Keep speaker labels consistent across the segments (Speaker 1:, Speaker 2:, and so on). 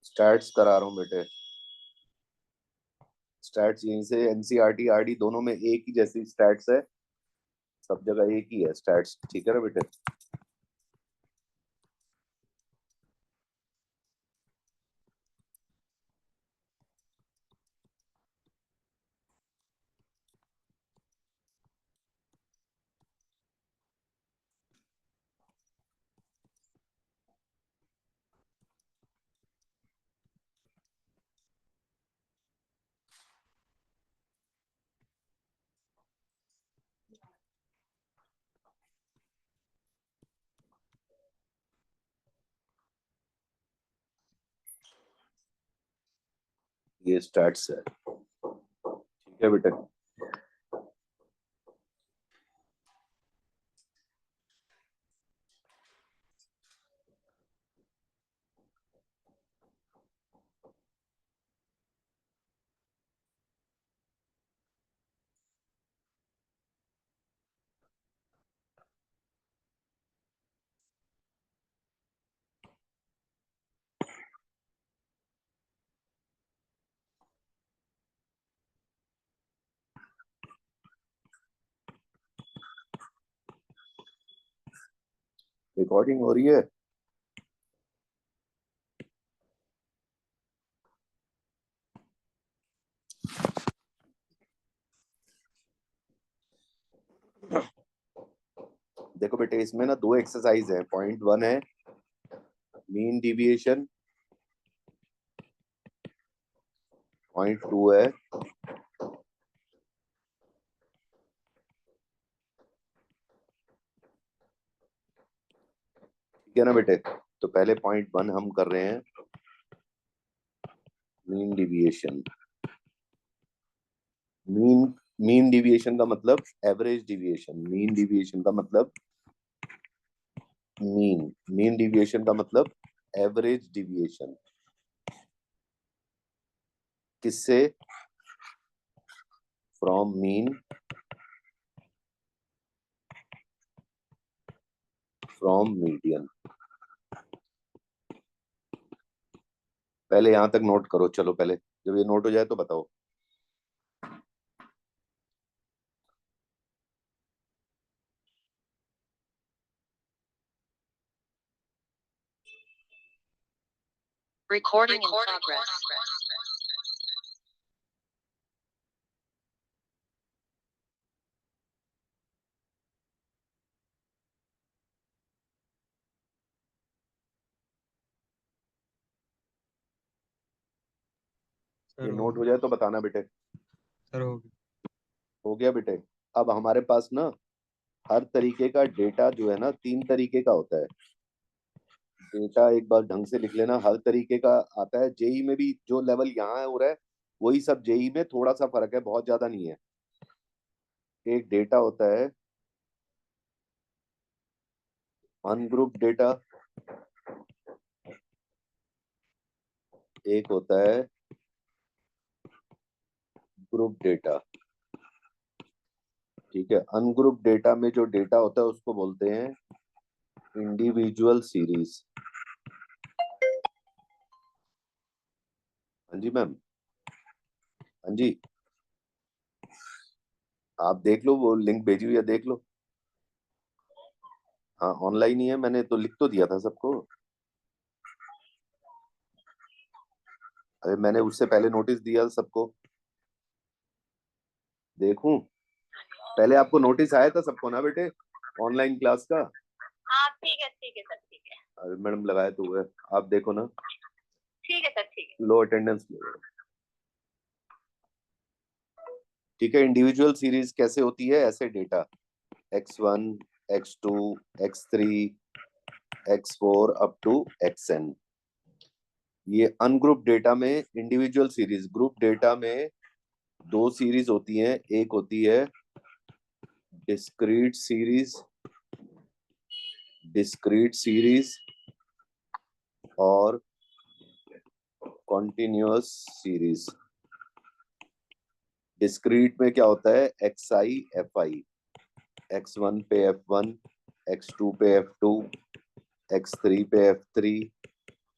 Speaker 1: Stats करा रहा हूँ बेटे। स्टैट्स यहीं से एनसीईआरटी आरडी दोनों में एक ही जैसी स्टैट्स है, सब जगह एक ही है स्टैट्स, ठीक है ना बेटे। ये स्टैट्स है, ठीक है बेटे। रिकॉर्डिंग हो रही है। देखो बेटे इसमें ना दो एक्सरसाइज है। पॉइंट 1 है मीन डिविएशन, पॉइंट 2 है ठीक है ना बेटे। तो पहले पॉइंट 1 हम कर रहे हैं, mean deviation. Mean mean deviation का मतलब एवरेज डिविएशन, मीन डिविएशन का मतलब मीन डिविएशन का मतलब एवरेज डिविएशन। किससे? From mean, from median. पहले यहां तक नोट करो, चलो पहले जब ये नोट हो जाए तो बताओ।
Speaker 2: Recording in progress.
Speaker 1: ये नोट हो जाए तो बताना बेटे।
Speaker 3: सर हो गया।
Speaker 1: हो गया बेटे। अब हमारे पास ना हर तरीके का डेटा जो है ना 3 तरीके का होता है। डेटा एक बार ढंग से लिख लेना, हर तरीके का आता है। जेई में भी जो लेवल यहाँ हो रहा है वही सब जेई में, थोड़ा सा फर्क है, बहुत ज्यादा नहीं है। एक डेटा होता है अनग्रुप डेटा, एक होता है ग्रुप डेटा, ठीक है। अनग्रुप डेटा में जो डेटा होता है उसको बोलते हैं इंडिविजुअल सीरीज। हाँ जी मैम, हाँ जी। आप देख लो, वो लिंक भेजी हुई है, देख लो। हाँ ऑनलाइन ही है, मैंने तो लिख तो दिया था सबको। अरे मैंने उससे पहले नोटिस दिया सबको। देखूं? पहले आपको नोटिस आया था सबको ना बेटे ऑनलाइन क्लास का?
Speaker 2: हाँ ठीक है सर, ठीक है।
Speaker 1: अरे मैडम लगाया तो हुआ है, आप देखो ना।
Speaker 2: ठीक है सर, ठीक है।
Speaker 1: लो अटेंडेंस लो। ठीक है, इंडिविजुअल सीरीज कैसे होती है? ऐसे data x1, x2, x3, x4 up to xn। ये अनग्रुप डेटा में इंडिविजुअल सीरीज। ग्रुप डेटा में दो सीरीज होती हैं, एक होती है डिस्क्रीट सीरीज, डिस्क्रीट सीरीज और कॉन्टिन्यूअस सीरीज। डिस्क्रीट में क्या होता है? xi fi, x1 पे f1, x2 पे f2, x3 पे f3,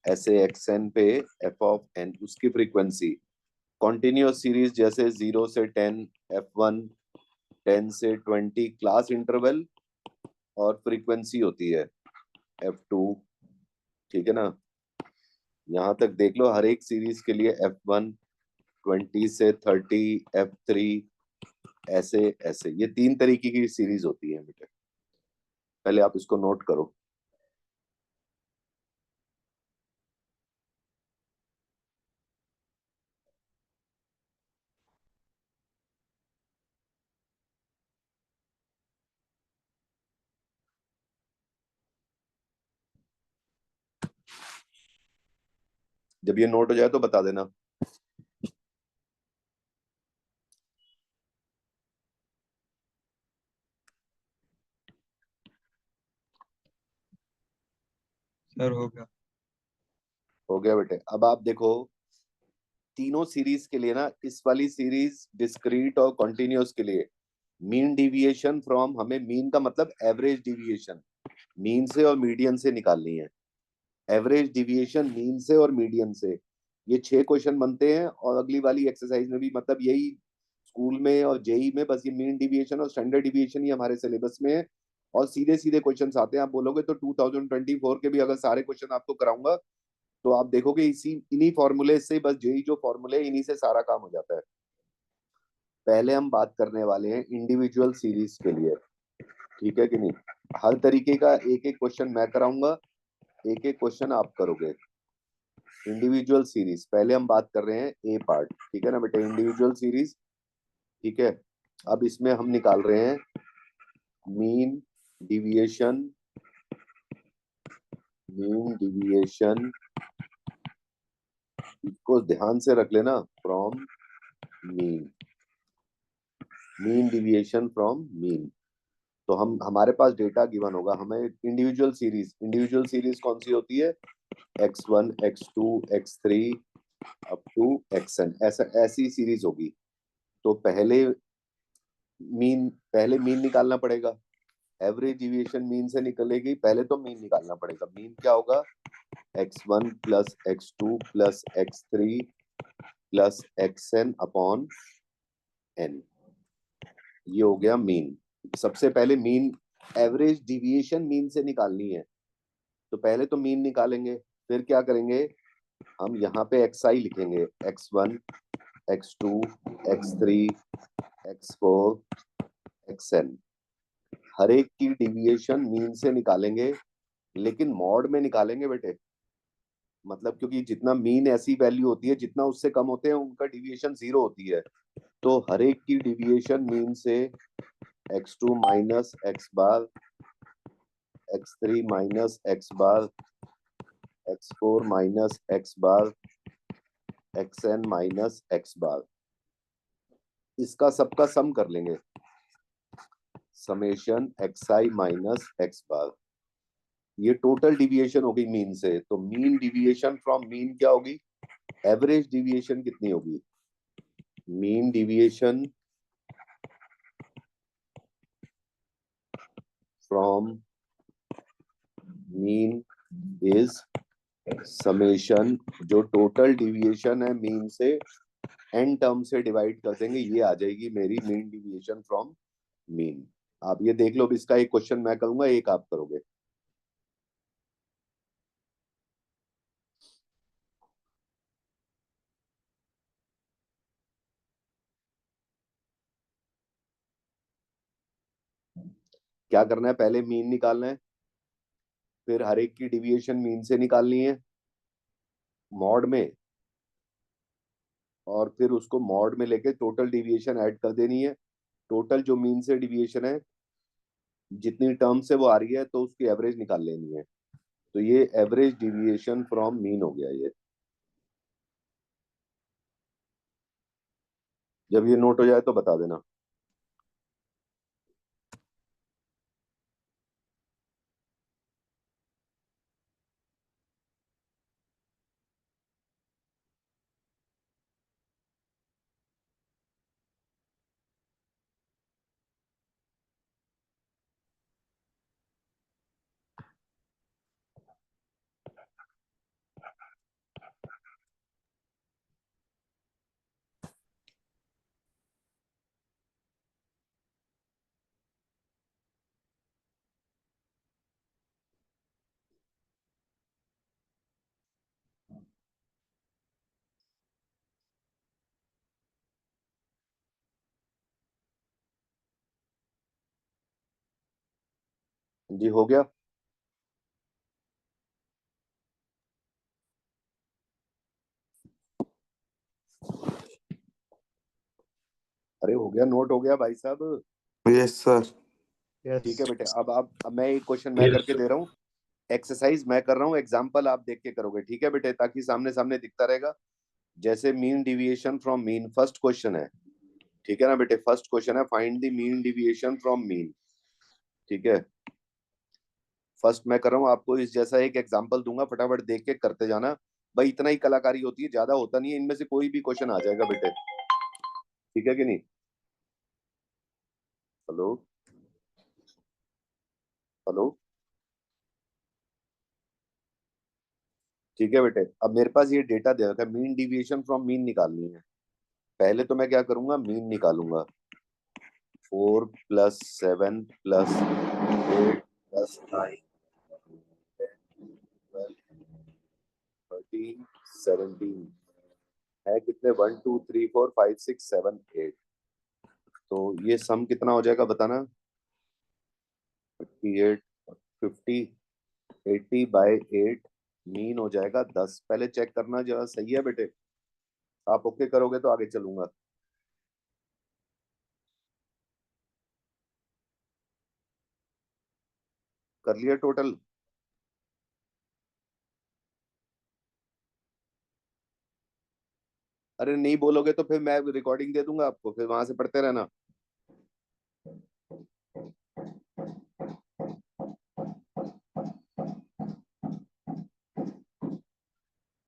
Speaker 1: ऐसे xn पे f ऑफ n उसकी फ्रीक्वेंसी कॉन्टिन्यूअस सीरीज जैसे 0 से 10 f1, 10 से 20 क्लास इंटरवल और फ्रीक्वेंसी होती है f2। ठीक है ना, यहाँ तक देख लो हर एक सीरीज के लिए f1 20 से 30 f3 ऐसे ऐसे ये तीन तरीके की सीरीज होती है बेटे, पहले आप इसको नोट करो। जब ये नोट हो जाए तो बता देना।
Speaker 3: सर हो गया।
Speaker 1: हो गया बेटे। अब आप देखो तीनों सीरीज के लिए ना, इस वाली सीरीज डिस्क्रीट और कॉन्टिन्यूअस के लिए मीन डिविएशन फ्रॉम, हमें मीन का मतलब एवरेज डिविएशन मीन से और मीडियन से निकालनी है। एवरेज डिविएशन मीन से और मीडियन से, ये 6 क्वेश्चन बनते हैं और अगली वाली एक्सरसाइज में भी मतलब यही स्कूल में और जेई में बस ये मीन डिविएशन और स्टैंडर्ड डिविएशन ही हमारे सिलेबस में है। और सीधे सीधे क्वेश्चन आते हैं, आप बोलोगे तो 2024 के भी अगर सारे क्वेश्चन आपको कराऊंगा तो आप देखोगे इसी इन्हीं फॉर्मूले से, बस जेई जो फॉर्मूले इन्हीं से सारा काम हो जाता है। पहले हम बात करने वाले हैं इंडिविजुअल सीरीज के लिए, ठीक है कि नहीं। हर तरीके का एक एक क्वेश्चन मैं कराऊंगा, एक एक क्वेश्चन आप करोगे। इंडिविजुअल सीरीज पहले हम बात कर रहे हैं ए पार्ट, ठीक है ना बेटे, इंडिविजुअल सीरीज। ठीक है, अब इसमें हम निकाल रहे हैं मीन डिविएशन, मीन डिविएशन को ध्यान से रख लेना, from mean, mean deviation from mean. तो हम हमारे पास डेटा गिवन होगा, हमें इंडिविजुअल सीरीज कौन सी होती है, x1 x2 x3 up to xn, ऐसा ऐसी सीरीज होगी। तो पहले मीन निकालना पड़ेगा। एवरेज डिविएशन मीन से निकलेगी, पहले तो मीन निकालना पड़ेगा। मीन क्या होगा, x1 plus x2 plus x3 plus xn upon n, ये हो गया मीन। सबसे पहले मीन, एवरेज डिविएशन मीन से निकालनी है तो पहले तो मीन निकालेंगे, फिर क्या करेंगे, हम यहाँ पे xi लिखेंगे, x1 x2 x3 x4 xn। हर एक की डिविएशन मीन से निकालेंगे, लेकिन मॉड में निकालेंगे बेटे। मतलब क्योंकि जितना मीन ऐसी वैल्यू होती है, जितना उससे कम होते हैं उनका डिविएशन 0 होती है। तो हर एक की डिविएशन मीन से x2 माइनस x बार, x3 माइनस x बार, x4 माइनस x बार, xn माइनस x बार, इसका सबका सम कर लेंगे, समेशन xi माइनस x बार। ये टोटल डिविएशन होगी मीन से। तो मीन डिविएशन फ्रॉम मीन क्या होगी, एवरेज डिविएशन कितनी होगी, mean deviation from mean is summation, जो टोटल डिविएशन है मीन से एन टर्म से डिवाइड कर देंगे, ये आ जाएगी मेरी मीन डिविएशन फ्रॉम मीन। आप ये देख लो, इसका एक क्वेश्चन मैं करूंगा, एक आप करोगे। क्या करना है, पहले मीन निकालना है, फिर हर एक की डिविएशन मीन से निकालनी है मॉड में, और फिर उसको मॉड में लेके टोटल डिविएशन ऐड कर देनी है। टोटल जो मीन से डिविएशन है, जितनी टर्म से वो आ रही है, तो उसकी एवरेज निकाल लेनी है। तो ये एवरेज डिविएशन फ्रॉम मीन हो गया ये। जब ये नोट हो जाए तो बता देना। जी हो गया। अरे हो गया, नोट हो गया भाई साहब।
Speaker 4: Yes sir.
Speaker 1: ठीक है बेटे, अब मैं एक क्वेश्चन मैं करके दे रहा हूँ, एक्सरसाइज मैं कर रहा हूँ, एग्जाम्पल आप देख के करोगे, ठीक है बेटे, ताकि सामने सामने दिखता रहेगा। जैसे mean deviation from mean, first question है, ठीक है ना बेटे, फर्स्ट क्वेश्चन है find the mean deviation from mean, ठीक है। फर्स्ट मैं कर रहा हूँ, आपको इस जैसा एक एग्जाम्पल दूंगा, फटाफट देख के करते जाना। भाई इतना ही कलाकारी होती है, ज्यादा होता नहीं है, इनमें से कोई भी क्वेश्चन आ जाएगा बेटे, ठीक है कि नहीं। हेलो हेलो, ठीक है बेटे, अब मेरे पास ये डेटा दे रखा है, मीन डिविएशन फ्रॉम मीन निकालनी है। पहले तो मैं क्या करूंगा, मीन निकालूंगा। 4+7+8+9 13 17 है कितने, 1 2 3 4 5 6 7 8। तो ये सम कितना हो जाएगा बताना, 38 50 80/8, मीन हो जाएगा 10। पहले चेक करना जरा सही है बेटे, आप ओके करोगे तो आगे चलूंगा। कर लिया टोटल। अरे नहीं बोलोगे तो फिर मैं रिकॉर्डिंग दे दूंगा आपको, फिर वहां से पढ़ते रहना।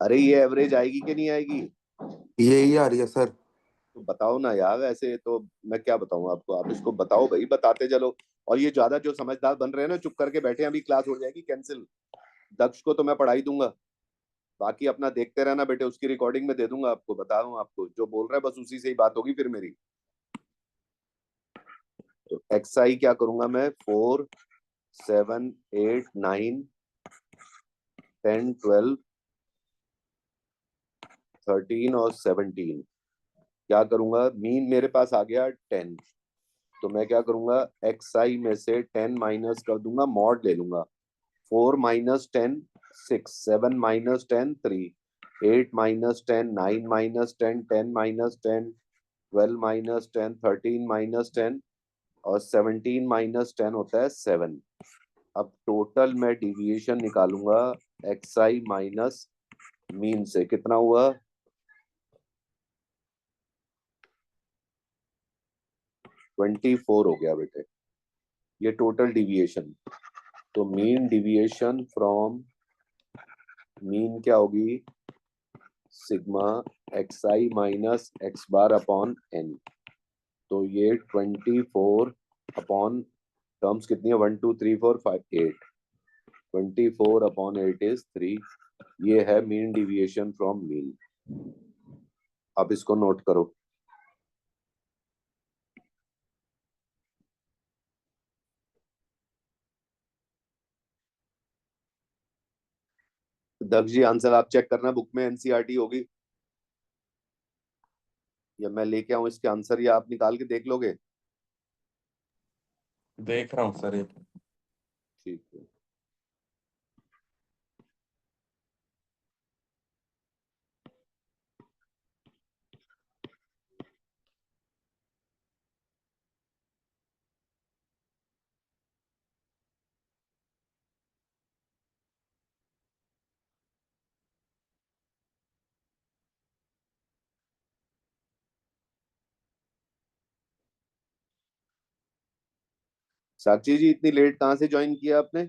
Speaker 1: अरे ये एवरेज आएगी कि नहीं आएगी,
Speaker 4: यही आ रही है सर।
Speaker 1: तो बताओ ना यार, ऐसे तो मैं क्या बताऊं आपको, आप इसको बताओ भाई, बताते चलो। और ये ज्यादा जो समझदार बन रहे हैं ना, चुप करके बैठे हैं, अभी क्लास हो जाएगी कैंसिल। दक्ष को तो मैं पढ़ाई दूंगा, बाकी अपना देखते रहना बेटे, उसकी रिकॉर्डिंग में दे दूंगा आपको, बता दूं आपको, जो बोल रहा है बस उसी से ही बात होगी फिर मेरी। तो एक्स आई क्या करूंगा मैं, 4 7 8 9 10 12 13 और 17, क्या करूंगा, मीन मेरे पास आ गया 10। तो मैं क्या करूंगा, एक्स आई में से 10 माइनस कर दूंगा, मॉड ले लूंगा। 4 - 10 6, 7 - 10 3, 8 - 10 9 - 10 10 - 10 12 - 10 13 - 10 और 17 - 10 होता है 7। अब टोटल मैं डिविएशन निकालूंगा एक्स आई माइनस मीन से, कितना हुआ, 24 हो गया बेटे, ये टोटल डिविएशन। तो मीन डिविएशन फ्रॉम मीन क्या होगी, sigma x i minus x bar upon n. तो ये 24 अपॉन टर्म्स कितनी है, 1 2 3 4 5 8, 24/8 इज 3। ये है मीन डिविएशन फ्रॉम मीन। अब इसको नोट करो। दक्ष जी आंसर आप चेक करना, बुक में एनसीईआरटी होगी, या मैं लेके आऊं इसके आंसर, या आप निकाल के देख लोगे।
Speaker 4: देख रहा हूँ सर ये।
Speaker 1: ठीक है, साक्षी जी इतनी लेट कहाँ से ज्वाइन किया आपने।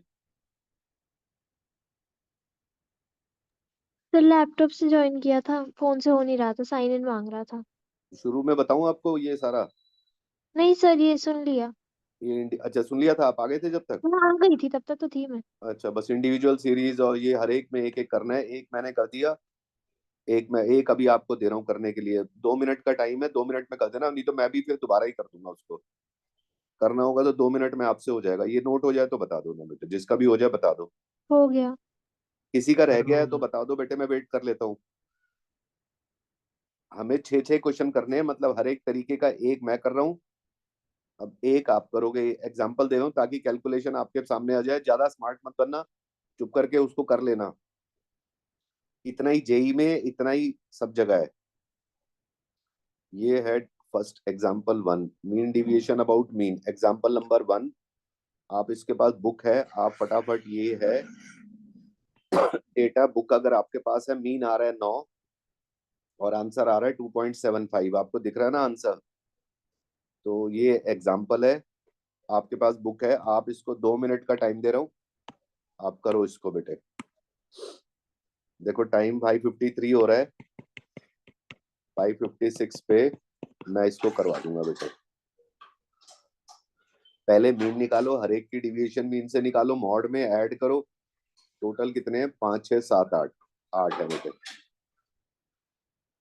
Speaker 5: सर लैपटॉप से ज्वाइन किया था, फोन से हो नहीं रहा था, साइन इन मांग रहा था।
Speaker 1: शुरू में बताऊं आपको ये सारा,
Speaker 5: नहीं सर, ये सुन लिया।
Speaker 1: अच्छा सुन लिया था, आप आ गए थे जब तक।
Speaker 5: मैं आ गई थी, तब तक तो थी मैं।
Speaker 1: अच्छा बस इंडिविजुअल सीरीज और ये हर एक में एक एक करना है, एक मैंने कर दिया, एक मैं एक अभी आपको दे रहा हूँ करने के लिए, 2 मिनट का टाइम है, 2 मिनट में कर देना, नहीं तो मैं भी फिर दोबारा ही कर दूंगा उसको। करना होगा तो 2 मिनट में आपसे हो जाएगा, ये नोट हो जाए तो बता दो ना बेटे, जिसका भी हो जाए बता दो।
Speaker 5: हो गया।
Speaker 1: किसी का रह गया है तो बता दो बेटे, मैं वेट कर लेता हूँ। हमें 6 6 क्वेश्चन करने हैं, मतलब हर एक तरीके का एक मैं कर रहा हूँ, अब एक आप करोगे, एग्जांपल दे रहा हूं ताकि कैलकुलेशन आपके सामने आ जाए, ज्यादा स्मार्ट मत बनना, चुप करके उसको कर लेना। इतना ही जेई में, इतना ही सब जगह है। ये है first example 1, mean deviation about mean, example number 1। आप इसके पास बुक है, आप फटाफट, ये है डेटा बुक, अगर आपके पास है, मीन आ रहा है 9 और आंसर आ रहा है 2.75, आपको दिख रहा है ना आंसर? तो ये एग्जांपल है, आपके पास बुक है, आप इसको 2 मिनट का टाइम दे रहा हूँ, आप करो इसको बेटे। देखो टाइम 5:53 हो रहा है, 5:56 पे मैं इसको करवा दूंगा बेटे। पहले मीन निकालो, हर एक की डिविएशन मीन से निकालो, मॉड में ऐड करो, टोटल कितने हैं, 5 6 7 8, 8 है बेटे।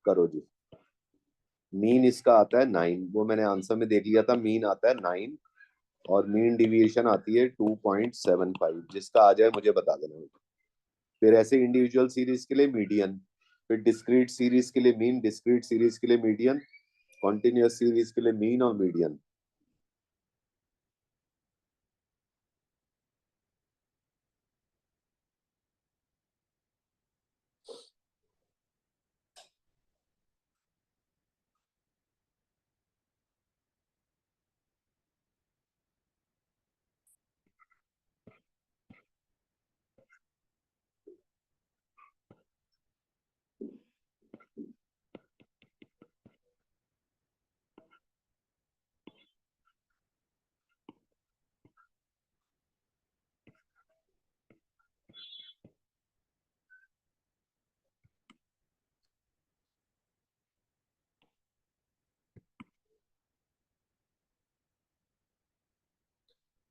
Speaker 1: करो जी। मीन इसका आता है 9, वो मैंने आंसर में देख लिया था, मीन आता है 9 और मीन डिविएशन आती है 2.75, जिसका आ जाए मुझे बता देना। फिर ऐसे इंडिविजुअल सीरीज के लिए मीडियन, फिर डिस्क्रीट सीरीज के लिए मीन, डिस्क्रीट सीरीज के लिए मीडियन, कॉन्टिन्यूअस सीरीज के लिए मीन और मीडियन।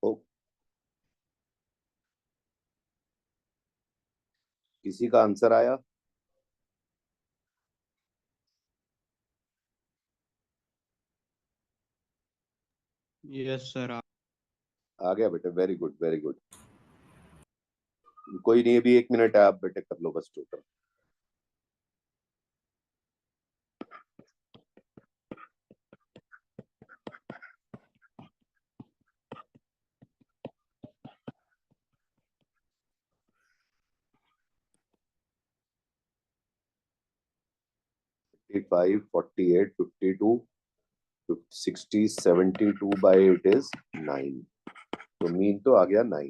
Speaker 1: ओ, किसी का आंसर आया?
Speaker 3: Yes sir.
Speaker 1: आ गया बेटे, वेरी गुड वेरी गुड। कोई नहीं, अभी 1 मिनट है, आप बेटे कर लो बस टोटल। 55 48 52 60 72 बाई 8 इज 9, तो मीन तो आ गया 9।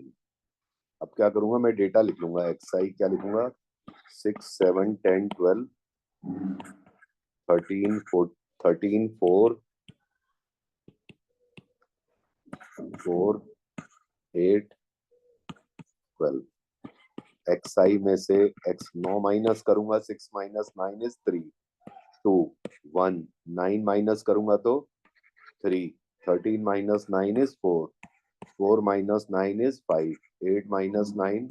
Speaker 1: अब क्या करूंगा, मैं डेटा लिख लूंगा, एक्सआई क्या लिखूंगा, 6 7 10 12 13 4 4 8 12। एक्सआई में से एक्स 9 माइनस करूंगा, 6 माइनस 9 इज 3 2 1, 9 माइनस करूंगा तो 3, 13 minus 9 is 4, 4 minus 9 is 5, 8 minus 9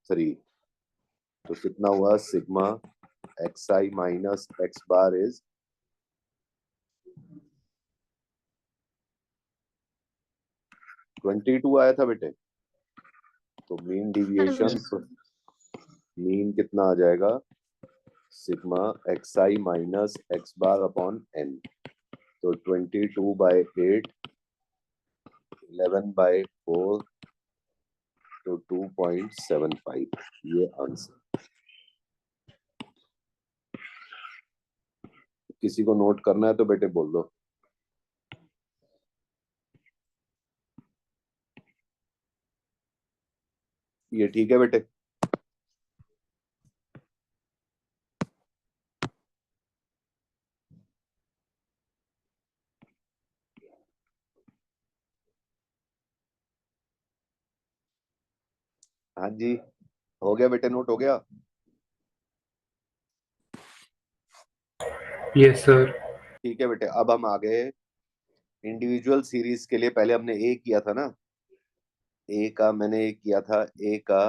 Speaker 1: 3। तो कितना हुआ, sigma x i minus x bar is 22 आया था बेटे। तो मीन डिविएशन, मीन कितना आ जाएगा, sigma x i minus x bar upon n. तो 22 बाई 8, 11 बाई 4, तो 2.75, ये आंसर। किसी को नोट करना है तो बेटे बोल दो। ये ठीक है बेटे? हाँ जी, हो गया बेटे, नोट हो गया?
Speaker 6: Yes sir.
Speaker 1: ठीक है बेटे, अब हम आ गए इंडिविजुअल सीरीज के लिए। पहले हमने ए किया था ना, ए का मैंने ए किया था, ए का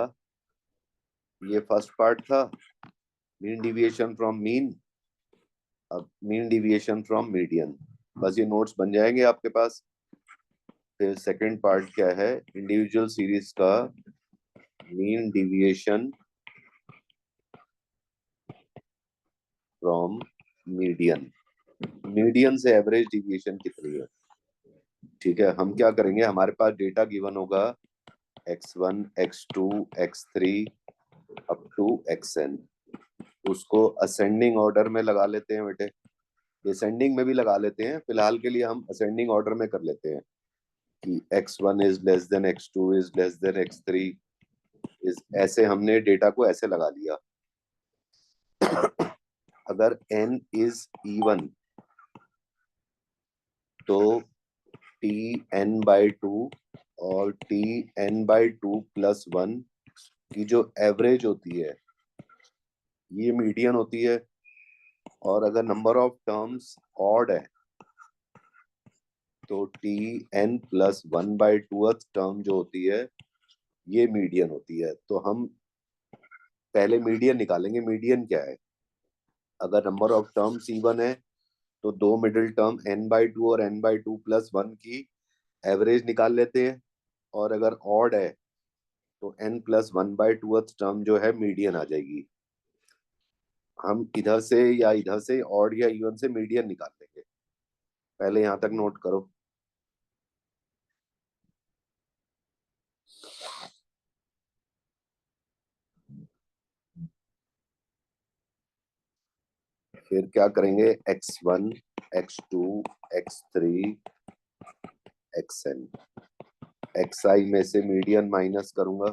Speaker 1: ये फर्स्ट पार्ट था, मीन डिविएशन फ्रॉम मीन, अब मीन डिविएशन फ्रॉम मीडियन, बस ये नोट्स बन जाएंगे आपके पास। फिर सेकंड पार्ट क्या है, इंडिविजुअल सीरीज का mean deviation from median, median से एवरेज डिविएशन कितनी है। ठीक है, हम क्या करेंगे, हमारे पास डेटा गिवन होगा x1 x2 x3 up to xn। उसको असेंडिंग ऑर्डर में लगा लेते हैं बेटे, डिसेंडिंग में भी लगा लेते हैं, फिलहाल के लिए हम असेंडिंग ऑर्डर में कर लेते हैं कि x1 is less than x2 is less than x3 is, ऐसे हमने डेटा को ऐसे लगा लिया। अगर n इज इवन तो Tn/2 और Tn/2 प्लस 1 की जो एवरेज होती है ये मीडियन होती है। और अगर नंबर ऑफ टर्म्स ऑड है तो Tn प्लस 1/2 टर्म जो होती है ये मीडियन होती है। तो हम पहले मीडियन निकालेंगे। मीडियन क्या है, अगर नंबर ऑफ टर्म्स इवन है तो दो मिडिल टर्म n/2 और n/2 प्लस 1 की एवरेज निकाल लेते हैं, और अगर ऑड है तो n प्लस 1/2 टर्म जो है मीडियन आ जाएगी। हम इधर से या इधर से ऑड या इवन से मीडियन निकाल लेंगे। पहले यहां तक नोट करो। फिर क्या करेंगे, x1 x2 x3 xn, xi में से मीडियन माइनस करूंगा,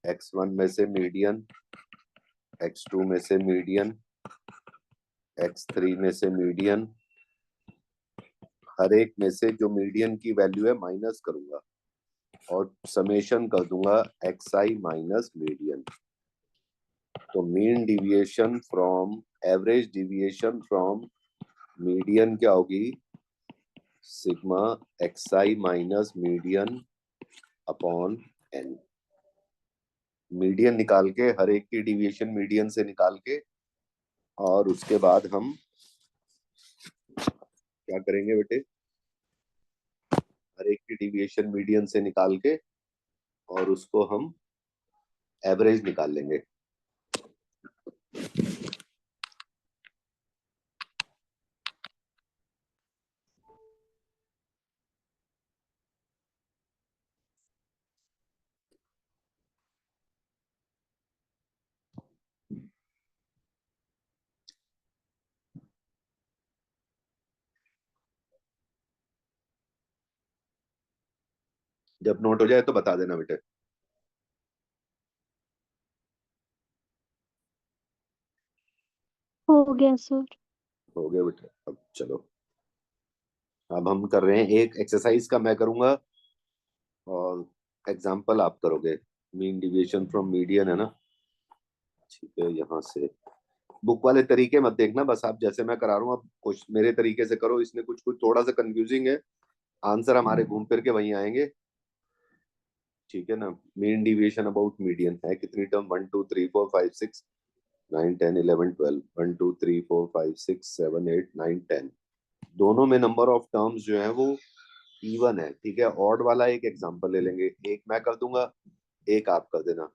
Speaker 1: x1 में से मीडियन, x2 में से मीडियन, x3 में से मीडियन, हर एक में से जो मीडियन की वैल्यू है माइनस करूंगा और समेशन कर दूंगा xi माइनस मीडियन। तो mean deviation from, average deviation from median क्या होगी, sigma xi minus median upon n। Median निकाल के, हर एक की डिविएशन मीडियन से निकाल के, और उसके बाद हम क्या करेंगे बेटे, हर एक की डिविएशन मीडियन से निकाल के और उसको हम एवरेज निकाल लेंगे। जब नोट हो जाए तो बता देना बेटे।
Speaker 5: हो गया सर।
Speaker 1: हो गया बेटे। अब चलो, अब हम कर रहे हैं एक एक्सरसाइज का मैं करूंगा और एग्जाम्पल आप करोगे। मीन डिविएशन फ्रॉम मीडियन है ना, ठीक है। यहाँ से बुक वाले तरीके मत देखना, बस आप जैसे मैं करा रहा हूँ अब कुछ मेरे तरीके से करो। इसमें कुछ कुछ थोड़ा सा कंफ्यूजिंग है, आंसर हमारे घूम फिर के वहीं आएंगे, ठीक है ना। मीन डिविएशन अबाउट मीडियन है कितनी टर्म, 1 2 3 4 5 6 9 10 11 12, 1 2 3 4 5 6 7 8 9 10, दोनों में नंबर ऑफ टर्म्स जो है वो इवन है, ठीक है। ऑड वाला एक एग्जांपल ले लेंगे, एक मैं कर दूंगा एक आप कर देना।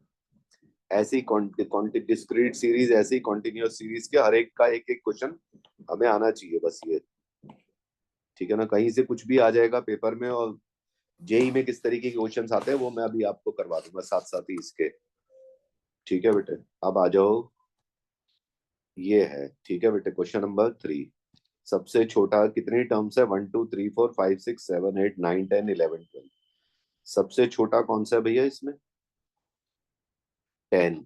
Speaker 1: ऐसी डिस्क्रीट सीरीज, ऐसी कॉन्टिन्यूअस सीरीज के हर एक का एक एक क्वेश्चन हमें आना चाहिए, बस ये, ठीक है ना। कहीं से कुछ भी आ जाएगा पेपर में, और जेई में किस तरीके के क्वेश्चंस आते हैं वो मैं अभी आपको करवा दूंगा साथ साथ ही इसके, ठीक है बेटे। अब आ जाओ, ये है, ठीक है बेटे, क्वेश्चन नंबर 3। सबसे छोटा कितनी टर्म्स है, 1 2 3 4 5 6 7 8 9 10 11 12। सबसे छोटा कौन सा है भैया इसमें, 10।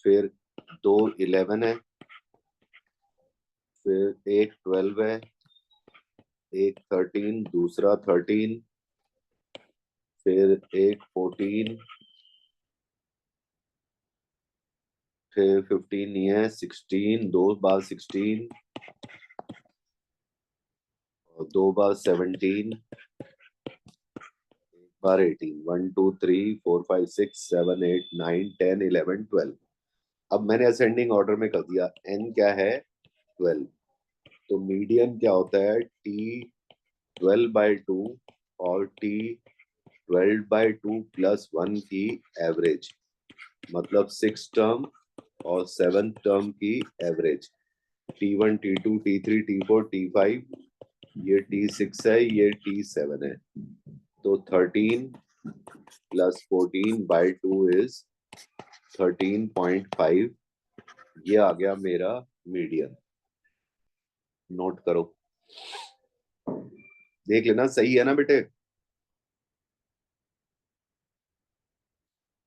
Speaker 1: फिर दो 11 है, फिर एक 12 है, एक 13, दूसरा 13, फिर एक 14, फिर 15 नहीं है, 16, दो बार 16 और दो बार 17, एक बार 18, 1 2 3 4 5 6 7 8 9 10 11 12। अब मैंने असेंडिंग ऑर्डर में कर दिया, n क्या है 12, तो मीडियन क्या होता है T12/2 और T12/2 प्लस 1 की एवरेज, मतलब 6 टर्म और 7 टर्म की average, T1 T2 T3 T4 T5 ये T6 है, ये T7 है, तो 13 प्लस 14/2 इज 13.5। ये आ गया मेरा मीडियन। नोट करो, देख लेना सही है ना बेटे,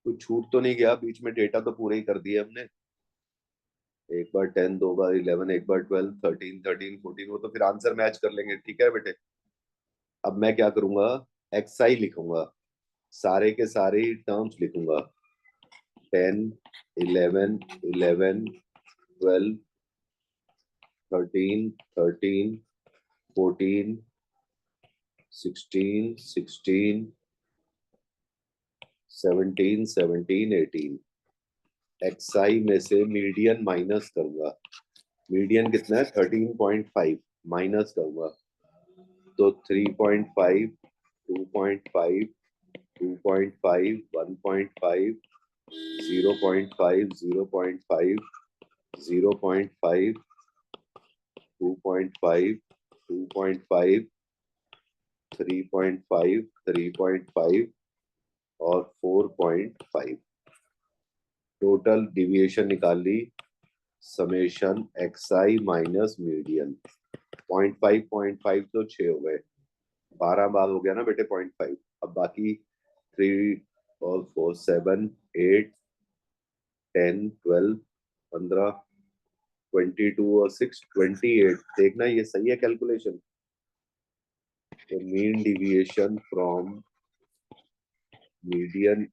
Speaker 1: कुछ छूट तो नहीं गया बीच में, डेटा तो पूरे ही कर दिए हमने। एक बार 10, दो बार 11, एक बार 12, 13, 13, 14, वो तो फिर आंसर मैच कर लेंगे। ठीक है बेटे, अब मैं क्या करूंगा, एक्सआई लिखूंगा, सारे के सारे टर्म्स लिखूंगा, 10, 11, 11, 12, 13, 13, 14, 16, 16, 17, 17, 18। एक्सआई में से मीडियन माइनस करूंगा, मीडियन कितना है 13.5, माइनस करूंगा तो 3.5, 2.5, 2.5, 1.5, 0.5, 0.5, 0.5, 2.5, 2.5, 3.5, 3.5 और 4.5। टोटल डिविएशन निकाल ली, समेशन एक्सआई माइनस मीडियन। 0.5, 0.5 तो 6 हो गए, 12 बार हो गया ना बेटे 0.5। अब बाकी 3 और 4, 7, 8, 10, 12, 15, 22 और 6, 28। देखना ये सही है कैलकुलेशन। तो मीन डिविएशन फ्रॉम मीडियन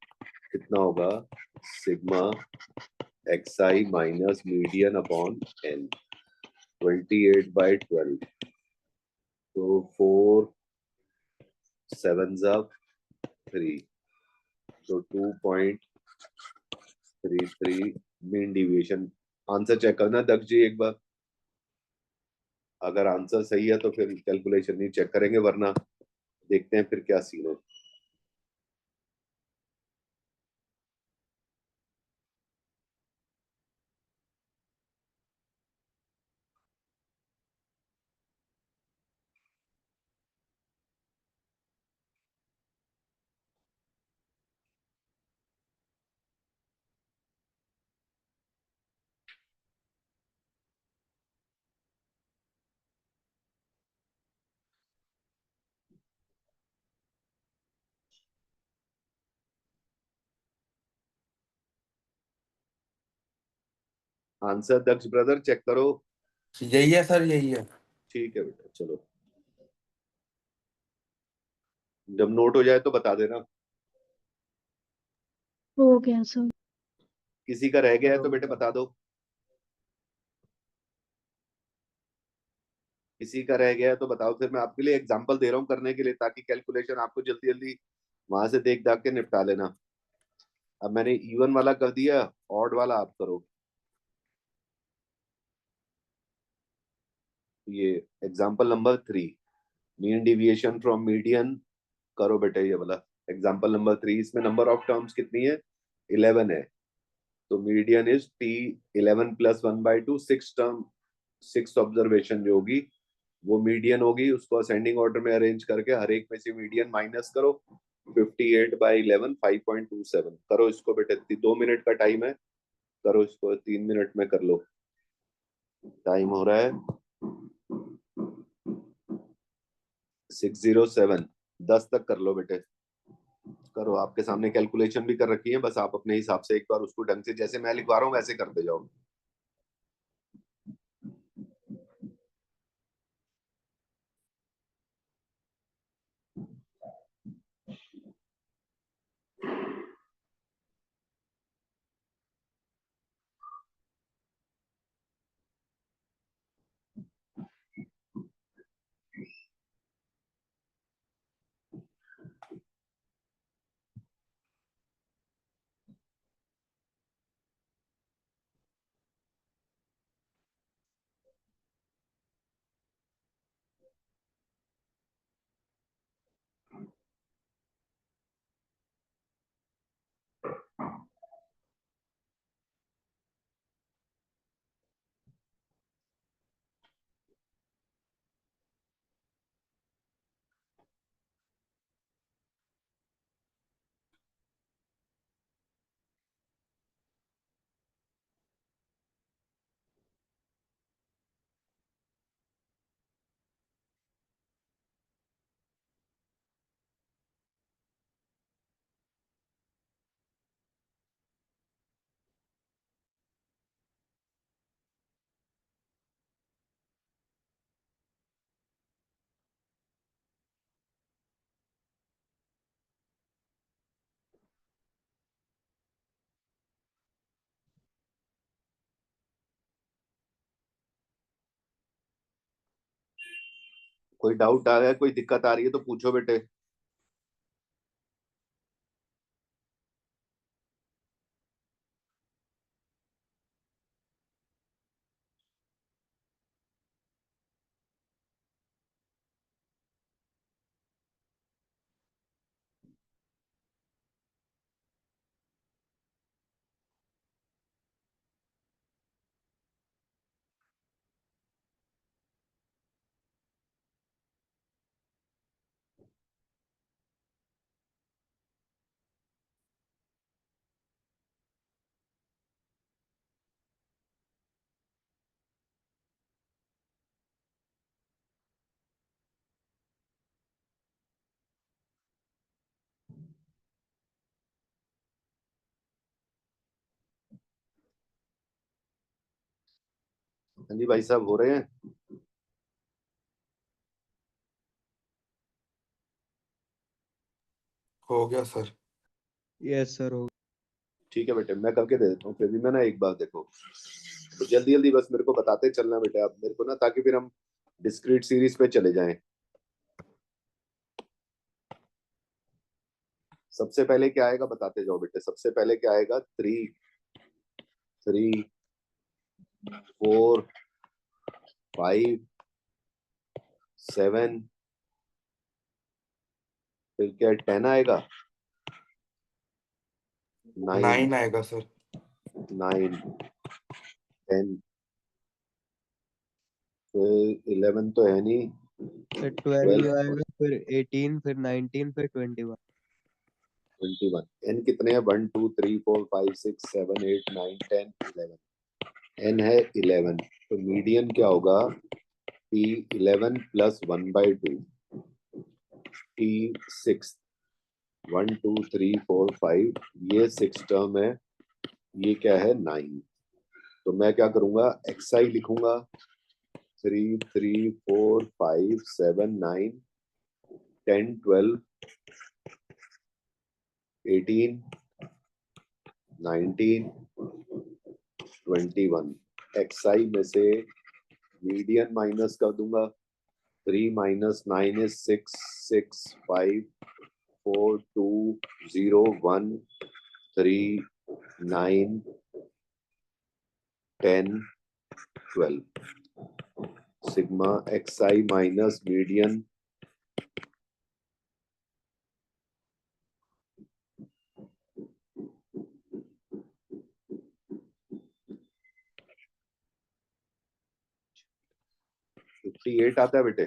Speaker 1: कितना होगा, sigma xi minus median upon n, 28/12। तो 4 7 3, तो 2.33 मीन डिविएशन। आंसर चेक करना दक्ष जी एक बार, अगर आंसर सही है तो फिर कैलकुलेशन नहीं चेक करेंगे, वरना देखते हैं फिर क्या सीन है। आंसर दक्ष ब्रदर चेक करो।
Speaker 4: यही है सर, यही है।
Speaker 1: ठीक है बेटा, चलो जब नोट हो जाए तो बता देना।
Speaker 5: हो गया सर।
Speaker 1: किसी का रह गया है तो बेटे बता दो, किसी का रह गया है तो बताओ, फिर मैं आपके लिए एग्जांपल दे रहा हूँ करने के लिए, ताकि कैलकुलेशन आपको जल्दी जल्दी वहां से देख दाख के निपटा लेना। अब मैंने इवन वाला कर दिया, ऑड वाला आप करो। ये example number 3, mean deviation from median करो बेटा, ये वाला एग्जांपल नंबर 3। इसमें नंबर ऑफ टर्म्स कितनी है, 11 है, तो median is T11 plus 1/2। 6 term, 6 observation जो होगी वो मीडियन होगी, उसको असेंडिंग ऑर्डर में अरेंज करके हर एक में से मीडियन माइनस करो। 58/11, 5.27 करो इसको बेटे। 2 मिनट का टाइम है, करो इसको, 3 मिनट में कर लो। टाइम हो रहा है 6:07। 10 तक कर लो बेटे, करो। आपके सामने कैलकुलेशन भी कर रखी है, बस आप अपने हिसाब से एक बार उसको ढंग से जैसे मैं लिखवा रहा हूँ वैसे करते जाओ। कोई डाउट आ रहा है, कोई दिक्कत आ रही है तो पूछो बेटे। हाँ जी भाई साहब, हो रहे हैं?
Speaker 4: हो गया सर।
Speaker 3: यस सर हो
Speaker 1: ठीक है बेटे, मैं करके दे देता हूँ। फिर भी मैं ना एक बार देखो, तो जल्दी जल्दी बस मेरे को बताते चलना बेटे आप मेरे को ना, ताकि फिर हम डिस्क्रीट सीरीज पे चले जाएं। सबसे पहले क्या आएगा बताते जाओ बेटे। सबसे पहले क्या आएगा? 3 3 4 5 7, फिर क्या 10 आएगा? 9
Speaker 4: 9 आएगा सर।
Speaker 1: 9 10, फिर 11 तो है नहीं।
Speaker 3: सर
Speaker 1: 12
Speaker 3: 12 आएगा, फिर 18, फिर 19, फिर 21।
Speaker 1: 21। एन कितने हैं? 1 2 3 4 5 6 7 8 9 10 11। एन है 11, तो मीडियन क्या होगा? टी 11 प्लस 1/2, टी 6, 1 2 3 4 5, ये 6 टर्म है, ये क्या है? 9। तो मैं क्या करूंगा? एक्सआई लिखूंगा 3 3 4 5 7 9 10 12 18 19 21। एक्सआई में से मीडियन माइनस कर दूंगा। 3 minus 9 is 6 6 5 4 2 0 1 3 9 10 12। Sigma xi minus median $58 आता है बेटे।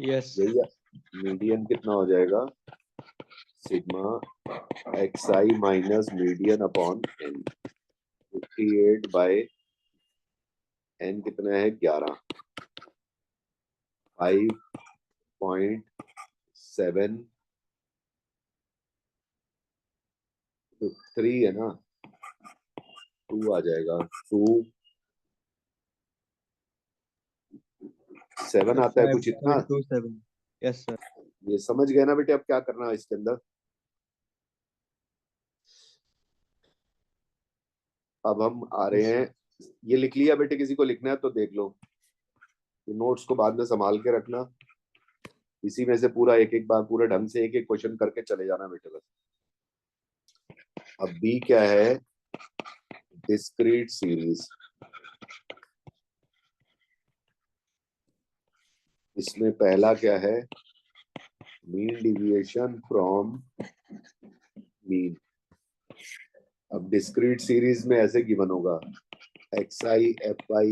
Speaker 3: यस
Speaker 1: यही है। मीडियन कितना हो जाएगा? Sigma xi minus median upon n। 58 by n कितना है? 11। 5.7 3 है ना, 2 आ जाएगा। 2 7 आता है कुछ इतना।
Speaker 3: 5.27। Yes sir.
Speaker 1: ये समझ गए ना बेटे? अब क्या करना है इसके अंदर? अब हम आ रहे
Speaker 3: यस
Speaker 1: हैं, ये लिख लिया बेटे? किसी को लिखना है तो देख लो, ये नोट्स को बाद में संभाल के रखना। इसी में से पूरा एक एक बार पूरे ढंग से एक एक क्वेश्चन करके चले जाना बेटे बस। अब बी क्या है? Discrete series. इसमें पहला क्या है? Mean deviation from mean. अब डिस्क्रीट सीरीज में ऐसे गिवन होगा xi fi